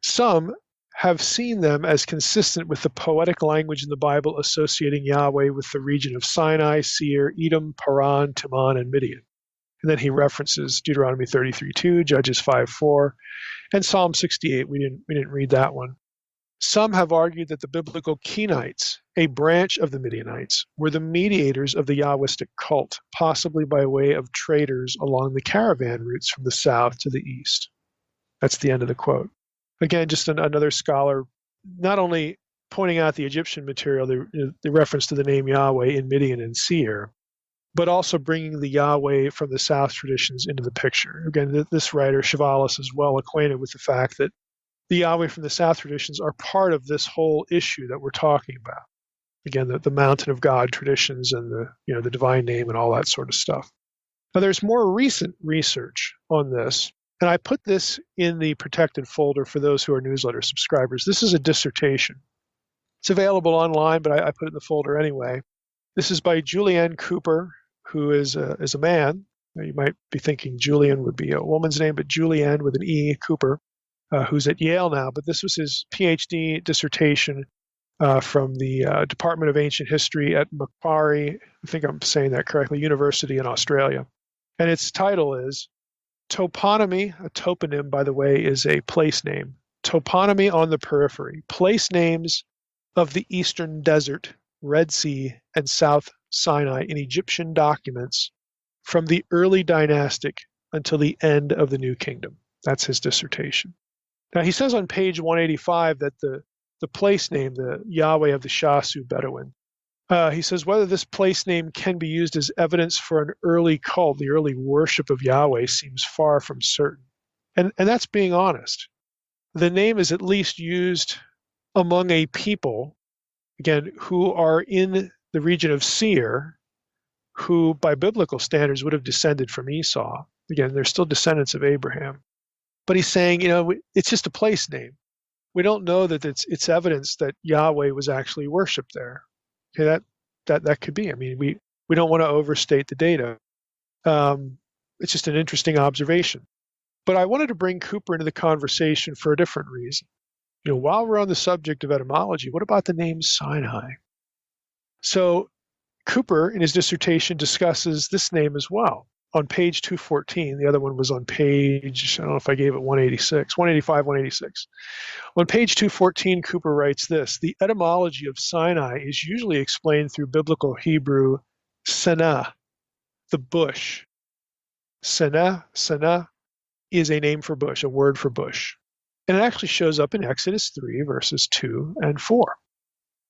[SPEAKER 3] Some have seen them as consistent with the poetic language in the Bible associating Yahweh with the region of Sinai, Seir, Edom, Paran, Teman, and Midian. And then he references Deuteronomy 33:2, Judges 5:4, and Psalm 68. We didn't read that one. Some have argued that the biblical Kenites, a branch of the Midianites, were the mediators of the Yahwistic cult, possibly by way of traders along the caravan routes from the south to the east. That's the end of the quote. Again, just another scholar, not only pointing out the Egyptian material, the reference to the name Yahweh in Midian and Seir, but also bringing the Yahweh from the south traditions into the picture. Again, this writer, Chavalis, is well acquainted with the fact that the Yahweh from the south traditions are part of this whole issue that we're talking about. Again, the mountain of God traditions and the divine name and all that sort of stuff. Now, there's more recent research on this, and I put this in the protected folder for those who are newsletter subscribers. This is a dissertation. It's available online, but I put it in the folder anyway. This is by Julianne Cooper, who is a man. Now, you might be thinking Julian would be a woman's name, but Julianne with an E, Cooper, who's at Yale now. But this was his PhD dissertation from the Department of Ancient History at Macquarie, I think I'm saying that correctly, University in Australia. And its title is Toponymy. A toponym, by the way, is a place name. Toponymy on the periphery. Place names of the Eastern Desert, Red Sea, and South Sinai in Egyptian documents from the early dynastic until the end of the New Kingdom. That's his dissertation. Now, he says on page 185 that the place name, the Yahweh of the Shasu Bedouin, he says whether this place name can be used as evidence for an early cult, the early worship of Yahweh, seems far from certain. And that's being honest. The name is at least used among a people, again, who are in the region of Seir, who by biblical standards would have descended from Esau. Again, they're still descendants of Abraham. But he's saying, it's just a place name. We don't know that it's evidence that Yahweh was actually worshipped there. Okay, that could be. I mean, we don't want to overstate the data. It's just an interesting observation. But I wanted to bring Cooper into the conversation for a different reason. While we're on the subject of etymology, what about the name Sinai? So Cooper, in his dissertation, discusses this name as well. On page 214, the other one was on page, I don't know if I gave it 185, 186. On page 214, Cooper writes this: the etymology of Sinai is usually explained through biblical Hebrew Sena, the bush. Sena is a name for bush, a word for bush. And it actually shows up in Exodus 3, verses 2 and 4.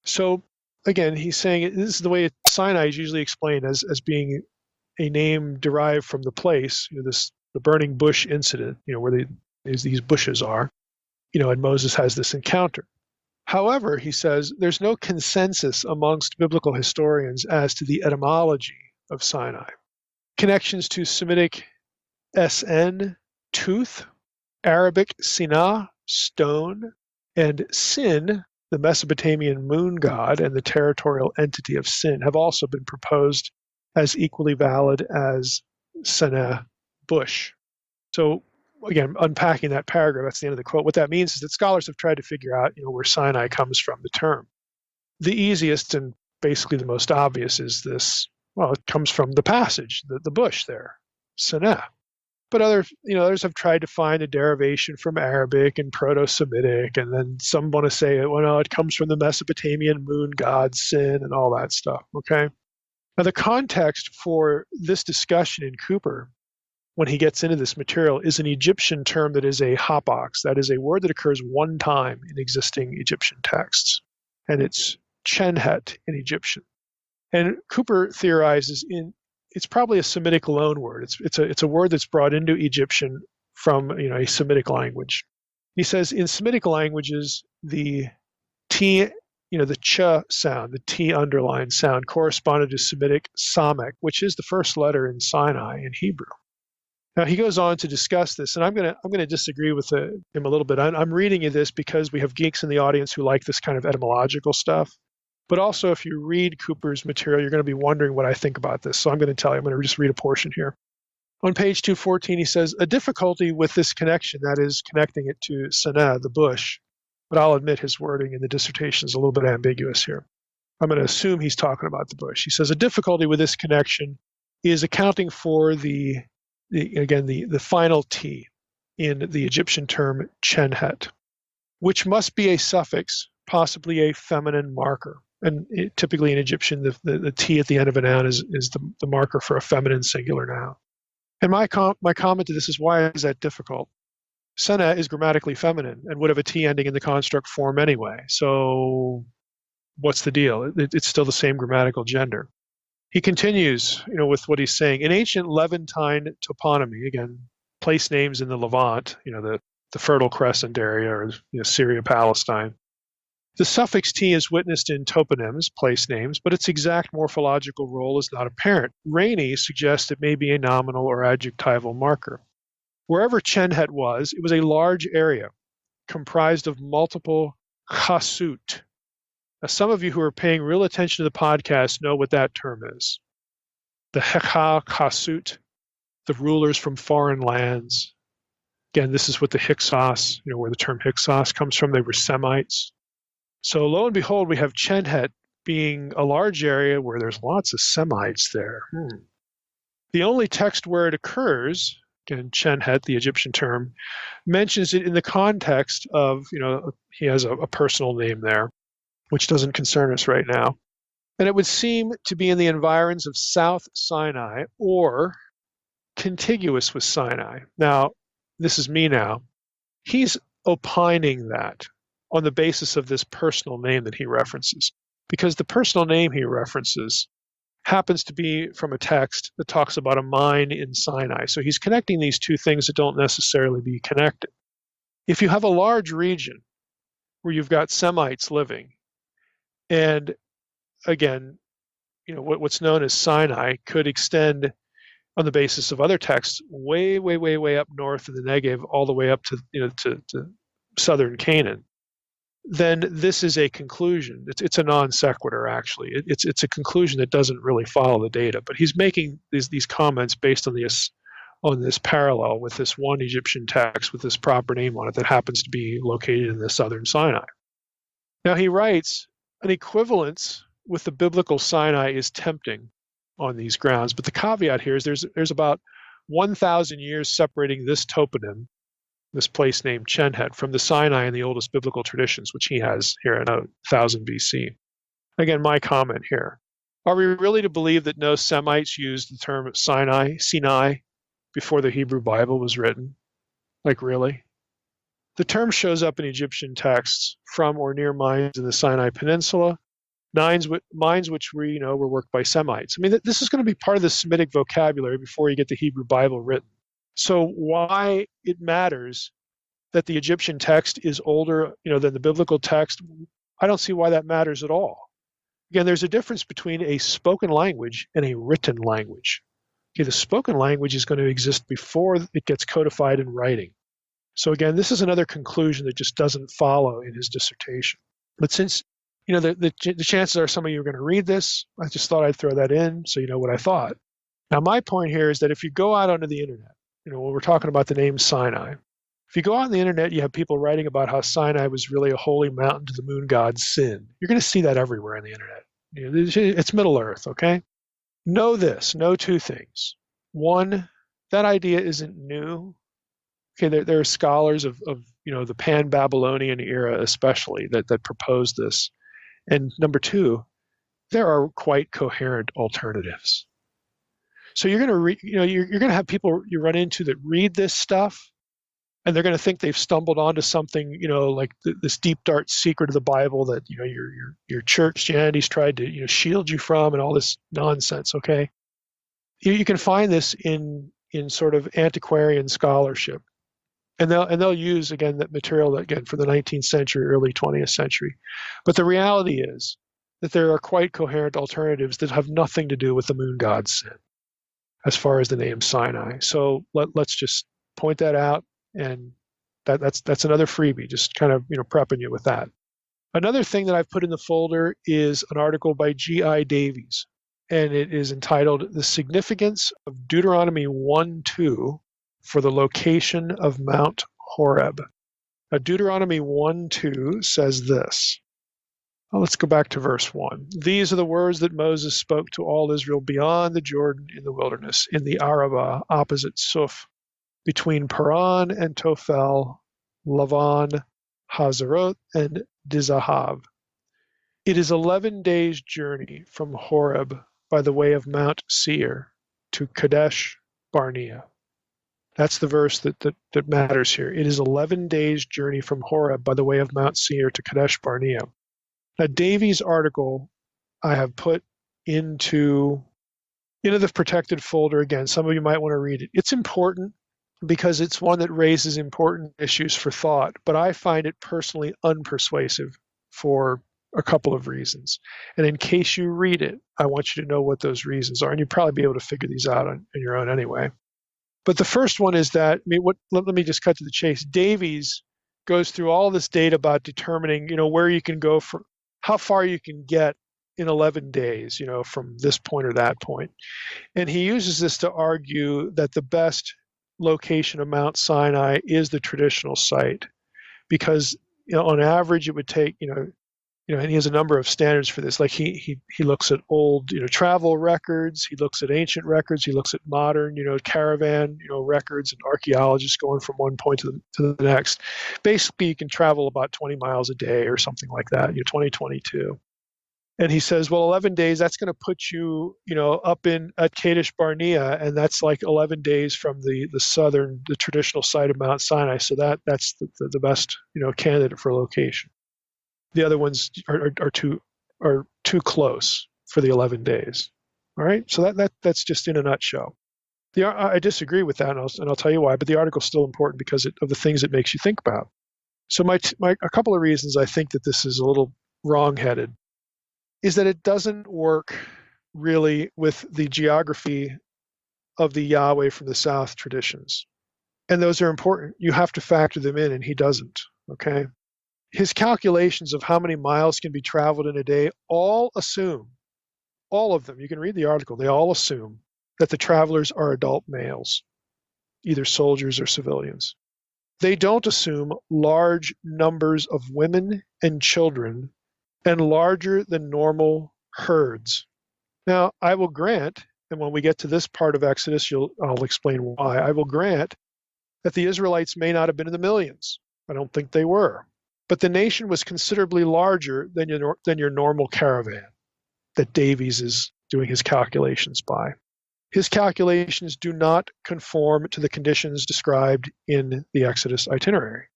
[SPEAKER 3] So again, he's saying this is the way Sinai is usually explained, as being a name derived from the place, the burning bush incident, where these bushes are, and Moses has this encounter. However, he says there's no consensus amongst biblical historians as to the etymology of Sinai. Connections to Semitic SN, tooth, Arabic Sina, stone, and Sin, the Mesopotamian moon god and the territorial entity of Sin, have also been proposed as equally valid as Sena, bush. So again, unpacking that paragraph, that's the end of the quote. What that means is that scholars have tried to figure out where Sinai comes from, the term. The easiest and basically the most obvious is this, it comes from the passage, the bush there, Sena. But others have tried to find a derivation from Arabic and Proto-Semitic, and then some want to say, it comes from the Mesopotamian moon god Sin and all that stuff, okay? Now, the context for this discussion in Cooper, when he gets into this material, is an Egyptian term that is a hapax. That is a word that occurs one time in existing Egyptian texts, and it's chenhet in Egyptian. And Cooper theorizes it's probably a Semitic loanword. It's a word that's brought into Egyptian from a Semitic language. He says in Semitic languages, the T, the ch sound, the T underlined sound, corresponded to Semitic samek, which is the first letter in Sinai in Hebrew. Now he goes on to discuss this, and I'm gonna disagree with him a little bit. I'm reading you this because we have geeks in the audience who like this kind of etymological stuff. But also, if you read Cooper's material, you're going to be wondering what I think about this. So I'm going to tell you. I'm going to just read a portion here. On page 214, he says, a difficulty with this connection, that is, connecting it to Sinai, the bush, but I'll admit his wording in the dissertation is a little bit ambiguous here. I'm going to assume he's talking about the bush. He says, a difficulty with this connection is accounting for the final T in the Egyptian term chenhet, which must be a suffix, possibly a feminine marker. And typically in Egyptian, the T at the end of a noun is the marker for a feminine singular noun. And my comment to this is, why is that difficult? Sena is grammatically feminine and would have a T ending in the construct form anyway. So what's the deal? It's still the same grammatical gender. He continues, with what he's saying. In ancient Levantine toponymy, again, place names in the Levant, the Fertile Crescent area, or Syria, Palestine, the suffix T is witnessed in toponyms, place names, but its exact morphological role is not apparent. Rainey suggests it may be a nominal or adjectival marker. Wherever Chenhet was, it was a large area comprised of multiple chasut. Now, some of you who are paying real attention to the podcast know what that term is. The Hekha chasut, the rulers from foreign lands. Again, this is what the Hyksos, where the term Hyksos comes from. They were Semites. So lo and behold, we have Chenhet being a large area where there's lots of Semites there. The only text where it occurs, again, Chenhet, the Egyptian term, mentions it in the context of, he has a personal name there, which doesn't concern us right now. And it would seem to be in the environs of South Sinai or contiguous with Sinai. Now, this is me now. He's opining that on the basis of this personal name that he references, because the personal name he references happens to be from a text that talks about a mine in Sinai. So he's connecting these two things that don't necessarily be connected. If you have a large region where you've got Semites living, and again, what's known as Sinai could extend on the basis of other texts way, way, way, way up north in the Negev, all the way up to to southern Canaan, then this is a conclusion. It's a non sequitur, actually. It's a conclusion that doesn't really follow the data. But he's making these comments based on this parallel with this one Egyptian text with this proper name on it that happens to be located in the southern Sinai. Now he writes, an equivalence with the biblical Sinai is tempting on these grounds, but the caveat here is there's about 1,000 years separating this toponym, this place named Chenhet, from the Sinai in the oldest biblical traditions, which he has here in 1000 BC. Again, my comment here. Are we really to believe that no Semites used the term Sinai, before the Hebrew Bible was written? Like, really? The term shows up in Egyptian texts from or near mines in the Sinai Peninsula, mines which we know were worked by Semites. I mean, this is going to be part of the Semitic vocabulary before you get the Hebrew Bible written. So why it matters that the Egyptian text is older, than the biblical text, I don't see why that matters at all. Again, there's a difference between a spoken language and a written language. Okay, the spoken language is going to exist before it gets codified in writing. So again, this is another conclusion that just doesn't follow in his dissertation. But since the chances are some of you are going to read this, I just thought I'd throw that in so you know what I thought. Now, my point here is that if you go out onto the internet, when we're talking about the name Sinai, if you go out on the internet, you have people writing about how Sinai was really a holy mountain to the moon god Sin. You're going to see that everywhere on the internet. It's Middle Earth, okay? Know two things. One, that idea isn't new. Okay, there are scholars of the Pan-Babylonian era especially that propose this. And number two, there are quite coherent alternatives. So you're going to you're going to have people you run into that read this stuff, and they're going to think they've stumbled onto something, like this deep dark secret of the Bible that your Christianity's tried to shield you from, and all this nonsense. Okay, you can find this in sort of antiquarian scholarship, and they'll use again that material again from the 19th century, early 20th century. But the reality is that there are quite coherent alternatives that have nothing to do with the moon god Sin, as far as the name Sinai. So let's just point that out, and that's another freebie, just kind of prepping you with that. Another thing that I've put in the folder is an article by G.I. Davies, and it is entitled The Significance of Deuteronomy 1:2 for the Location of Mount Horeb. Now, Deuteronomy 1:2 says this. Well, let's go back to verse 1. These are the words that Moses spoke to all Israel beyond the Jordan in the wilderness, in the Arabah opposite Suf, between Paran and Tophel, Lavan, Hazeroth, and Dizahav. It is 11 days' journey from Horeb by the way of Mount Seir to Kadesh Barnea. That's the verse that matters here. It is 11 days' journey from Horeb by the way of Mount Seir to Kadesh Barnea. Now, Davies' article I have put into the protected folder again. Some of you might want to read it. It's important because it's one that raises important issues for thought, but I find it personally unpersuasive for a couple of reasons. And in case you read it, I want you to know what those reasons are, and you'll probably be able to figure these out on your own anyway. But the first one is that, let me just cut to the chase. Davies goes through all this data about determining, where you can go for how far you can get in 11 days, from this point or that point. And he uses this to argue that the best location of Mount Sinai is the traditional site, because on average it would take and he has a number of standards for this. Like he looks at old travel records, he looks at ancient records, he looks at modern caravan records, and archaeologists going from one point to the next. Basically, you can travel about 20 miles a day or something like that. 2022. And he says, well, 11 days, that's going to put you, up at Kadesh Barnea, and that's like 11 days from the traditional site of Mount Sinai. So that's the best, candidate for location. The other ones are too close for the 11 days. All right, so that's just in a nutshell. I disagree with that, and I'll tell you why. But the article's still important because of the things it makes you think about. So a couple of reasons I think that this is a little wrong-headed is that it doesn't work really with the geography of the Yahweh from the South traditions. And those are important. You have to factor them in, and he doesn't, okay? His calculations of how many miles can be traveled in a day all of them, you can read the article, they all assume that the travelers are adult males, either soldiers or civilians. They don't assume large numbers of women and children and larger than normal herds. Now, I will grant, and when we get to this part of Exodus, I'll explain why. I will grant that the Israelites may not have been in the millions. I don't think they were. But the nation was considerably larger than your normal caravan that Davies is doing his calculations by. His calculations do not conform to the conditions described in the Exodus itinerary.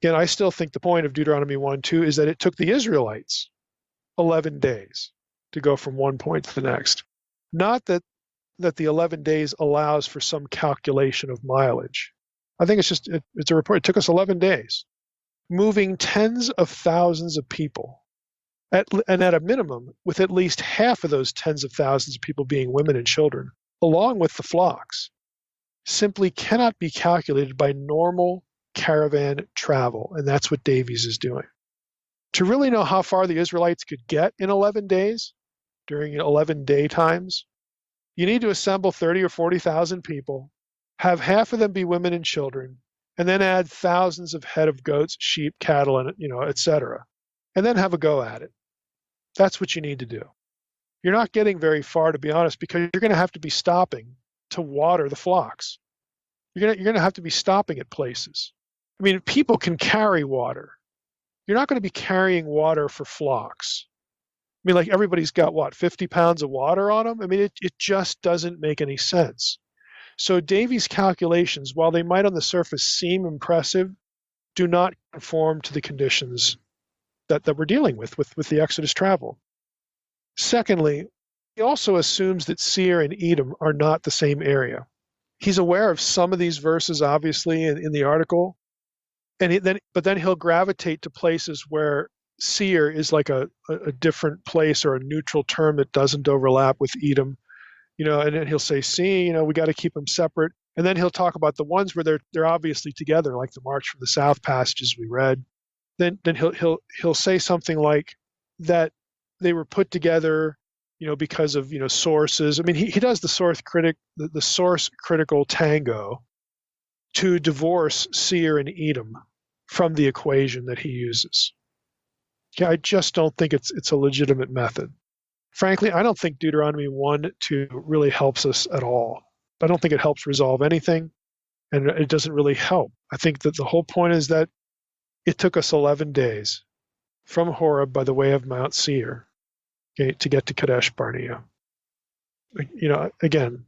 [SPEAKER 3] Again, I still think the point of Deuteronomy 1:2 is that it took the Israelites 11 days to go from one point to the next. Not that the 11 days allows for some calculation of mileage. I think it's a report. It took us 11 days, moving tens of thousands of people, and at a minimum, with at least half of those tens of thousands of people being women and children, along with the flocks, simply cannot be calculated by normal caravan travel, and that's what Davies is doing. To really know how far the Israelites could get in 11 days, during 11 day times, you need to assemble 30 or 40,000 people, have half of them be women and children, and then add thousands of head of goats, sheep, cattle, and etc., and then have a go at it. That's what you need to do. You're not getting very far, to be honest, because you're going to have to be stopping to water the flocks. You're going to have to be stopping at places. I mean, people can carry water. You're not going to be carrying water for flocks. I mean, like everybody's got, 50 pounds of water on them? I mean, it just doesn't make any sense. So Davies' calculations, while they might on the surface seem impressive, do not conform to the conditions that we're dealing with the Exodus travel. Secondly, he also assumes that Seir and Edom are not the same area. He's aware of some of these verses, obviously, in the article, but then he'll gravitate to places where Seir is like a different place or a neutral term that doesn't overlap with Edom, and then he'll say, see, we got to keep them separate. And then he'll talk about the ones where they're obviously together, like the March from the South passages we read. then he'll say something like that they were put together, because of sources. I mean, he does the source critical tango to divorce Seir and Edom from the equation that he uses. Okay, I just don't think it's a legitimate method. Frankly, I don't think Deuteronomy 1:2 really helps us at all. I don't think it helps resolve anything, and it doesn't really help. I think that the whole point is that it took us 11 days from Horeb by the way of Mount Seir, okay, to get to Kadesh Barnea. Again,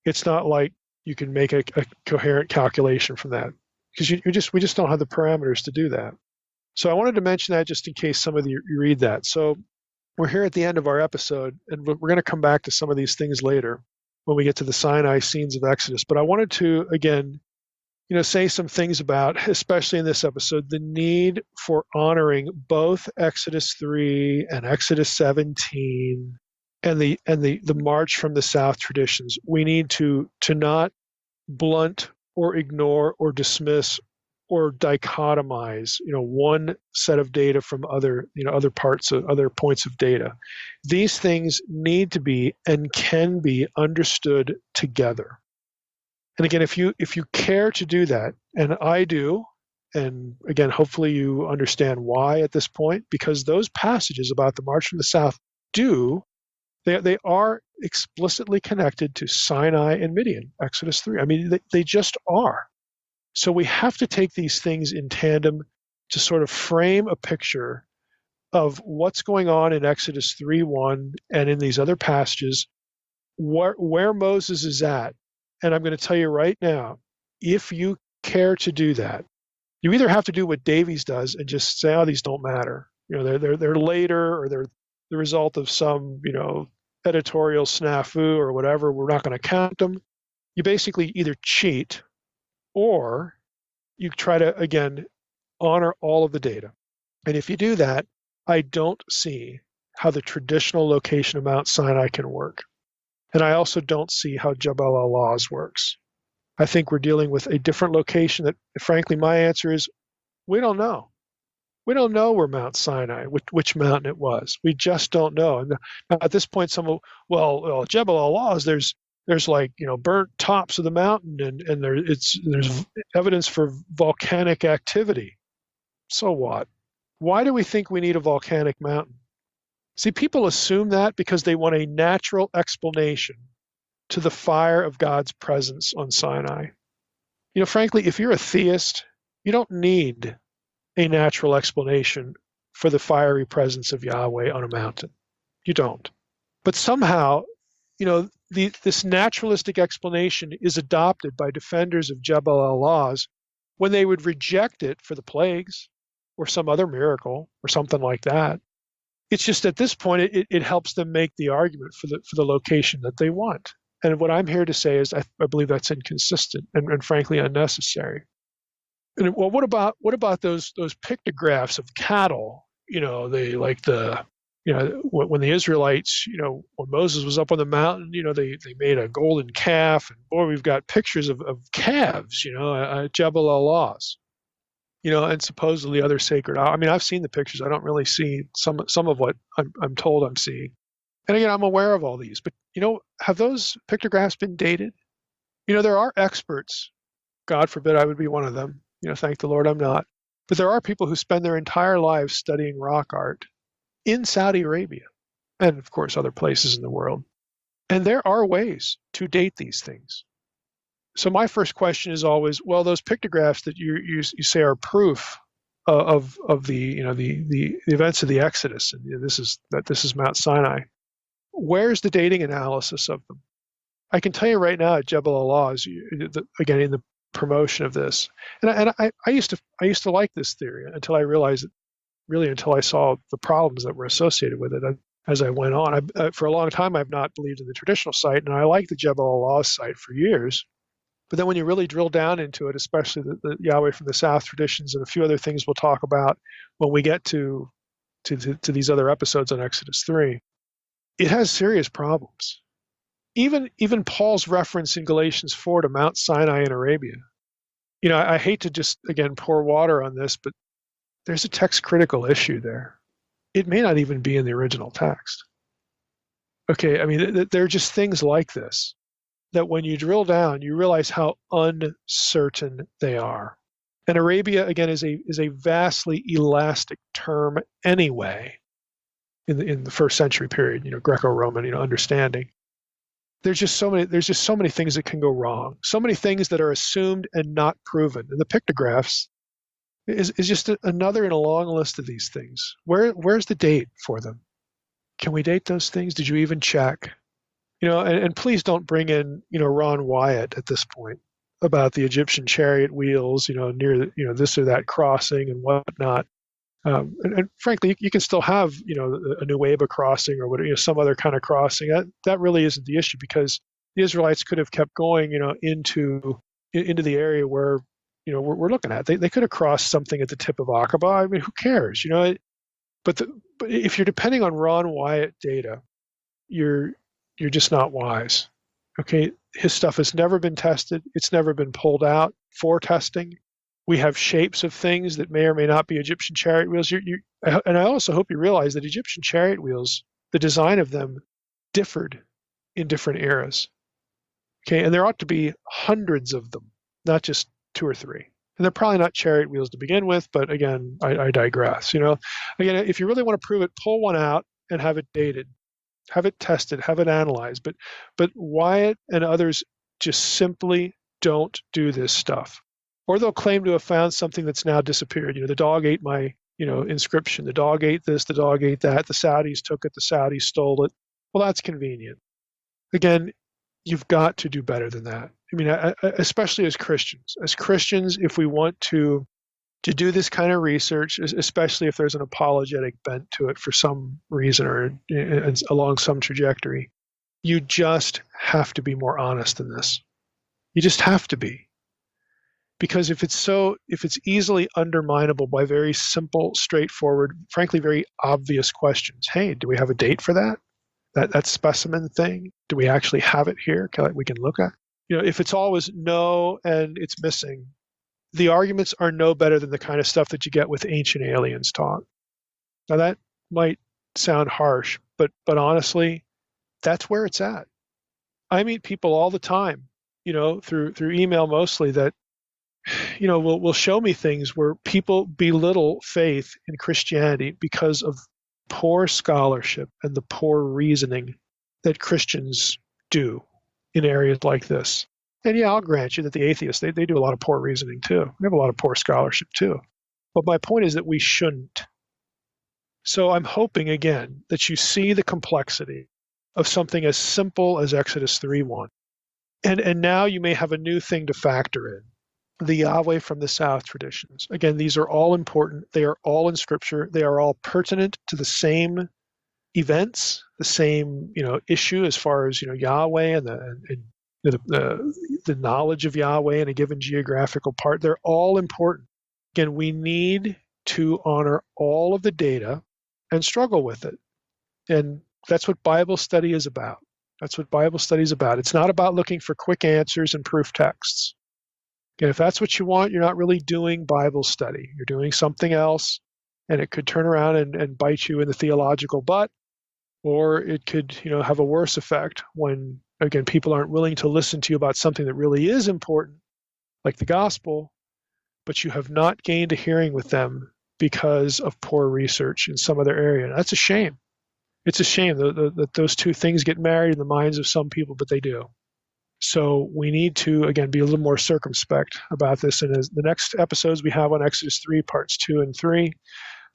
[SPEAKER 3] it's not like you can make a coherent calculation from that, because we just don't have the parameters to do that. So I wanted to mention that just in case some of you read that. So we're here at the end of our episode, and we're going to come back to some of these things later when we get to the Sinai scenes of Exodus. But I wanted to, again, say some things about, especially in this episode, the need for honoring both Exodus 3 and Exodus 17 and the march from the south traditions. We need to not blunt or ignore or dismiss or dichotomize, one set of data from other points of data. These things need to be and can be understood together. And again, if you care to do that, and I do, and again, hopefully you understand why at this point, because those passages about the march from the south they are explicitly connected to Sinai and Midian, Exodus 3. I mean, they just are. So we have to take these things in tandem to sort of frame a picture of what's going on in Exodus 3:1 and in these other passages, where Moses is at. And I'm going to tell you right now, if you care to do that, you either have to do what Davies does and just say, "Oh, these don't matter. They're later, or they're the result of some editorial snafu or whatever. We're not going to count them." You basically either cheat, or you try to, again, honor all of the data. And if you do that, I don't see how the traditional location of Mount Sinai can work. And I also don't see how Jebel al-Lawz works. I think we're dealing with a different location that, frankly, my answer is we don't know. We don't know where Mount Sinai, which mountain it was. We just don't know. And at this point, Jebel al-Lawz, there's like burnt tops of the mountain, and there's evidence for volcanic activity. So what? Why do we think we need a volcanic mountain? See, people assume that because they want a natural explanation to the fire of God's presence on Sinai. Frankly, if you're a theist, you don't need a natural explanation for the presence of Yahweh on a mountain. You don't. But somehow, this naturalistic explanation is adopted by defenders of Jebel al-Lawz when they would reject it for the plagues or some other miracle or something like that. It's just at this point, it helps them make the argument for the location that they want. And what I'm here to say is I believe that's inconsistent and frankly unnecessary. And well, what about those pictographs of cattle? They like when the Israelites, when Moses was up on the mountain, they made a golden calf, and boy, we've got pictures of calves, at Jebel al-Lawz, and supposedly other sacred. I mean, I've seen the pictures. I don't really see some of what I'm told I'm seeing. And again, I'm aware of all these, but have those pictographs been dated? There are experts. God forbid I would be one of them. Thank the Lord I'm not. But there are people who spend their entire lives studying rock art in Saudi Arabia, and of course other places in the world. And there are ways to date these things. So my first question is always, well, those pictographs that you say are proof of the the events of the Exodus, and this is Mount Sinai. Where's the dating analysis of them? I can tell you right now at Jebel al-Lawz, again in the promotion of this, and I used to like this theory until I realized until I saw the problems that were associated with it. As I went on, for a long time I've not believed in the traditional site, and I liked the Jebel al-Lawz site for years. But then when you really drill down into it, especially the Yahweh from the South traditions and a few other things we'll talk about when we get to these other episodes on Exodus 3, it has serious problems. Even Paul's reference in Galatians 4 to Mount Sinai in Arabia. I hate to just, again, pour water on this, but there's a text critical issue there. It may not even be in the original text. Okay, I mean, there are just things like this that when you drill down, you realize how uncertain they are. And Arabia, again, is a vastly elastic term anyway in the first century period, Greco-Roman, understanding. There's just so many things that can go wrong. So many things that are assumed and not proven. And the pictographs is just another in a long list of these things. Where's the date for them? Can we date those things? Did you even check? And please don't bring in, Ron Wyatt at this point about the Egyptian chariot wheels, near, this or that crossing and whatnot. And frankly, you can still have, a Nuweiba crossing or whatever, some other kind of crossing. That really isn't the issue, because the Israelites could have kept going, into the area where, we're looking at. They could have crossed something at the tip of Aqaba. I mean, who cares, But if you're depending on Ron Wyatt data, you're just not wise. Okay, his stuff has never been tested. It's never been pulled out for testing. We have shapes of things that may or may not be Egyptian chariot wheels. And I also hope you realize that Egyptian chariot wheels, the design of them differed in different eras. Okay, and there ought to be hundreds of them, not just 2 or 3. And they're probably not chariot wheels to begin with, but again, I digress. Again, if you really want to prove it, pull one out and have it dated, have it tested, have it analyzed. But Wyatt and others just simply don't do this stuff. Or they'll claim to have found something that's now disappeared. The dog ate my, inscription. The dog ate this, the dog ate that. The Saudis took it, the Saudis stole it. Well, that's convenient. Again, you've got to do better than that. I mean, especially as Christians. As Christians, if we want to do this kind of research, especially if there's an apologetic bent to it for some reason or along some trajectory, you just have to be more honest than this. You just have to be. Because if it's easily underminable by very simple, straightforward, frankly, very obvious questions. Hey, do we have a date for that? That specimen thing? Do we actually have it here? We can look at? If it's always no and it's missing, the arguments are no better than the kind of stuff that you get with ancient aliens talk. Now that might sound harsh, but honestly, that's where it's at. I meet people all the time, through email mostly, that will show me things where people belittle faith in Christianity because of poor scholarship and the poor reasoning that Christians do in areas like this. And yeah, I'll grant you that the atheists, they do a lot of poor reasoning too. They have a lot of poor scholarship too. But my point is that we shouldn't. So I'm hoping, again, that you see the complexity of something as simple as Exodus 3:1. And now you may have a new thing to factor in. The Yahweh from the South traditions. Again, these are all important. They are all in Scripture. They are all pertinent to the same events, the same issue as far as Yahweh and the knowledge of Yahweh in a given geographical part. They're all important. Again, we need to honor all of the data and struggle with it. And that's what Bible study is about. That's what Bible study is about. It's not about looking for quick answers and proof texts. And if that's what you want, you're not really doing Bible study. You're doing something else, and it could turn around and bite you in the theological butt, or it could, have a worse effect when, again, people aren't willing to listen to you about something that really is important, like the gospel, but you have not gained a hearing with them because of poor research in some other area. And that's a shame. It's a shame that those two things get married in the minds of some people, but they do. So we need to, again, be a little more circumspect about this. And as the next episodes we have on Exodus 3, parts 2 and 3,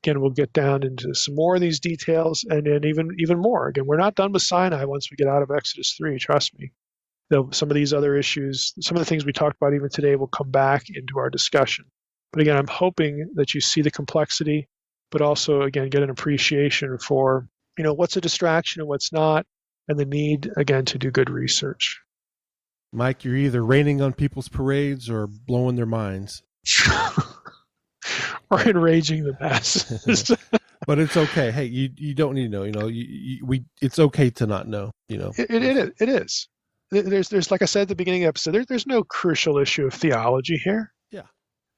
[SPEAKER 3] again, we'll get down into some more of these details and then even more. Again, we're not done with Sinai once we get out of Exodus 3, trust me. Some of these other issues, some of the things we talked about even today will come back into our discussion. But again, I'm hoping that you see the complexity, but also, again, get an appreciation for, what's a distraction and what's not, and the need, again, to do good research.
[SPEAKER 2] Mike, you're either raining on people's parades or blowing their minds.
[SPEAKER 3] Or enraging the masses.
[SPEAKER 2] But it's okay. Hey, you don't need to know. It's okay to not know.
[SPEAKER 3] It is. There's like I said at the beginning of the episode, there's no crucial issue of theology here.
[SPEAKER 2] Yeah.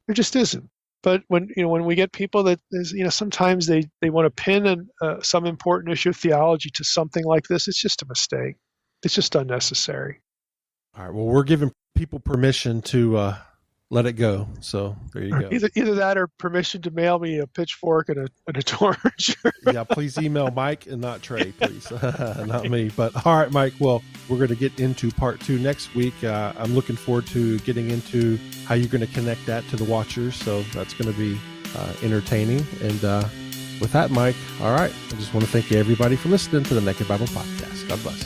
[SPEAKER 3] There just isn't. But when we get people that is, sometimes they want to pin some important issue of theology to something like this, it's just a mistake. It's just unnecessary.
[SPEAKER 2] All right. Well, we're giving people permission to let it go. So there you go.
[SPEAKER 3] Either that or permission to mail me a pitchfork and a torch.
[SPEAKER 2] Yeah, please email Mike and not Trey, please. Not me. But all right, Mike. Well, we're going to get into part 2 next week. I'm looking forward to getting into how you're going to connect that to the Watchers. So that's going to be entertaining. And with that, Mike, all right. I just want to thank everybody for listening to the Naked Bible Podcast. God bless.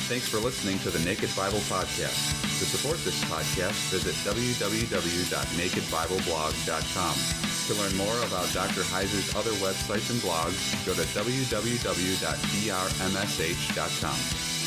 [SPEAKER 4] Thanks for listening to the Naked Bible Podcast. To support this podcast, visit www.nakedbibleblog.com. To learn more about Dr. Heiser's other websites and blogs, go to www.drmsh.com.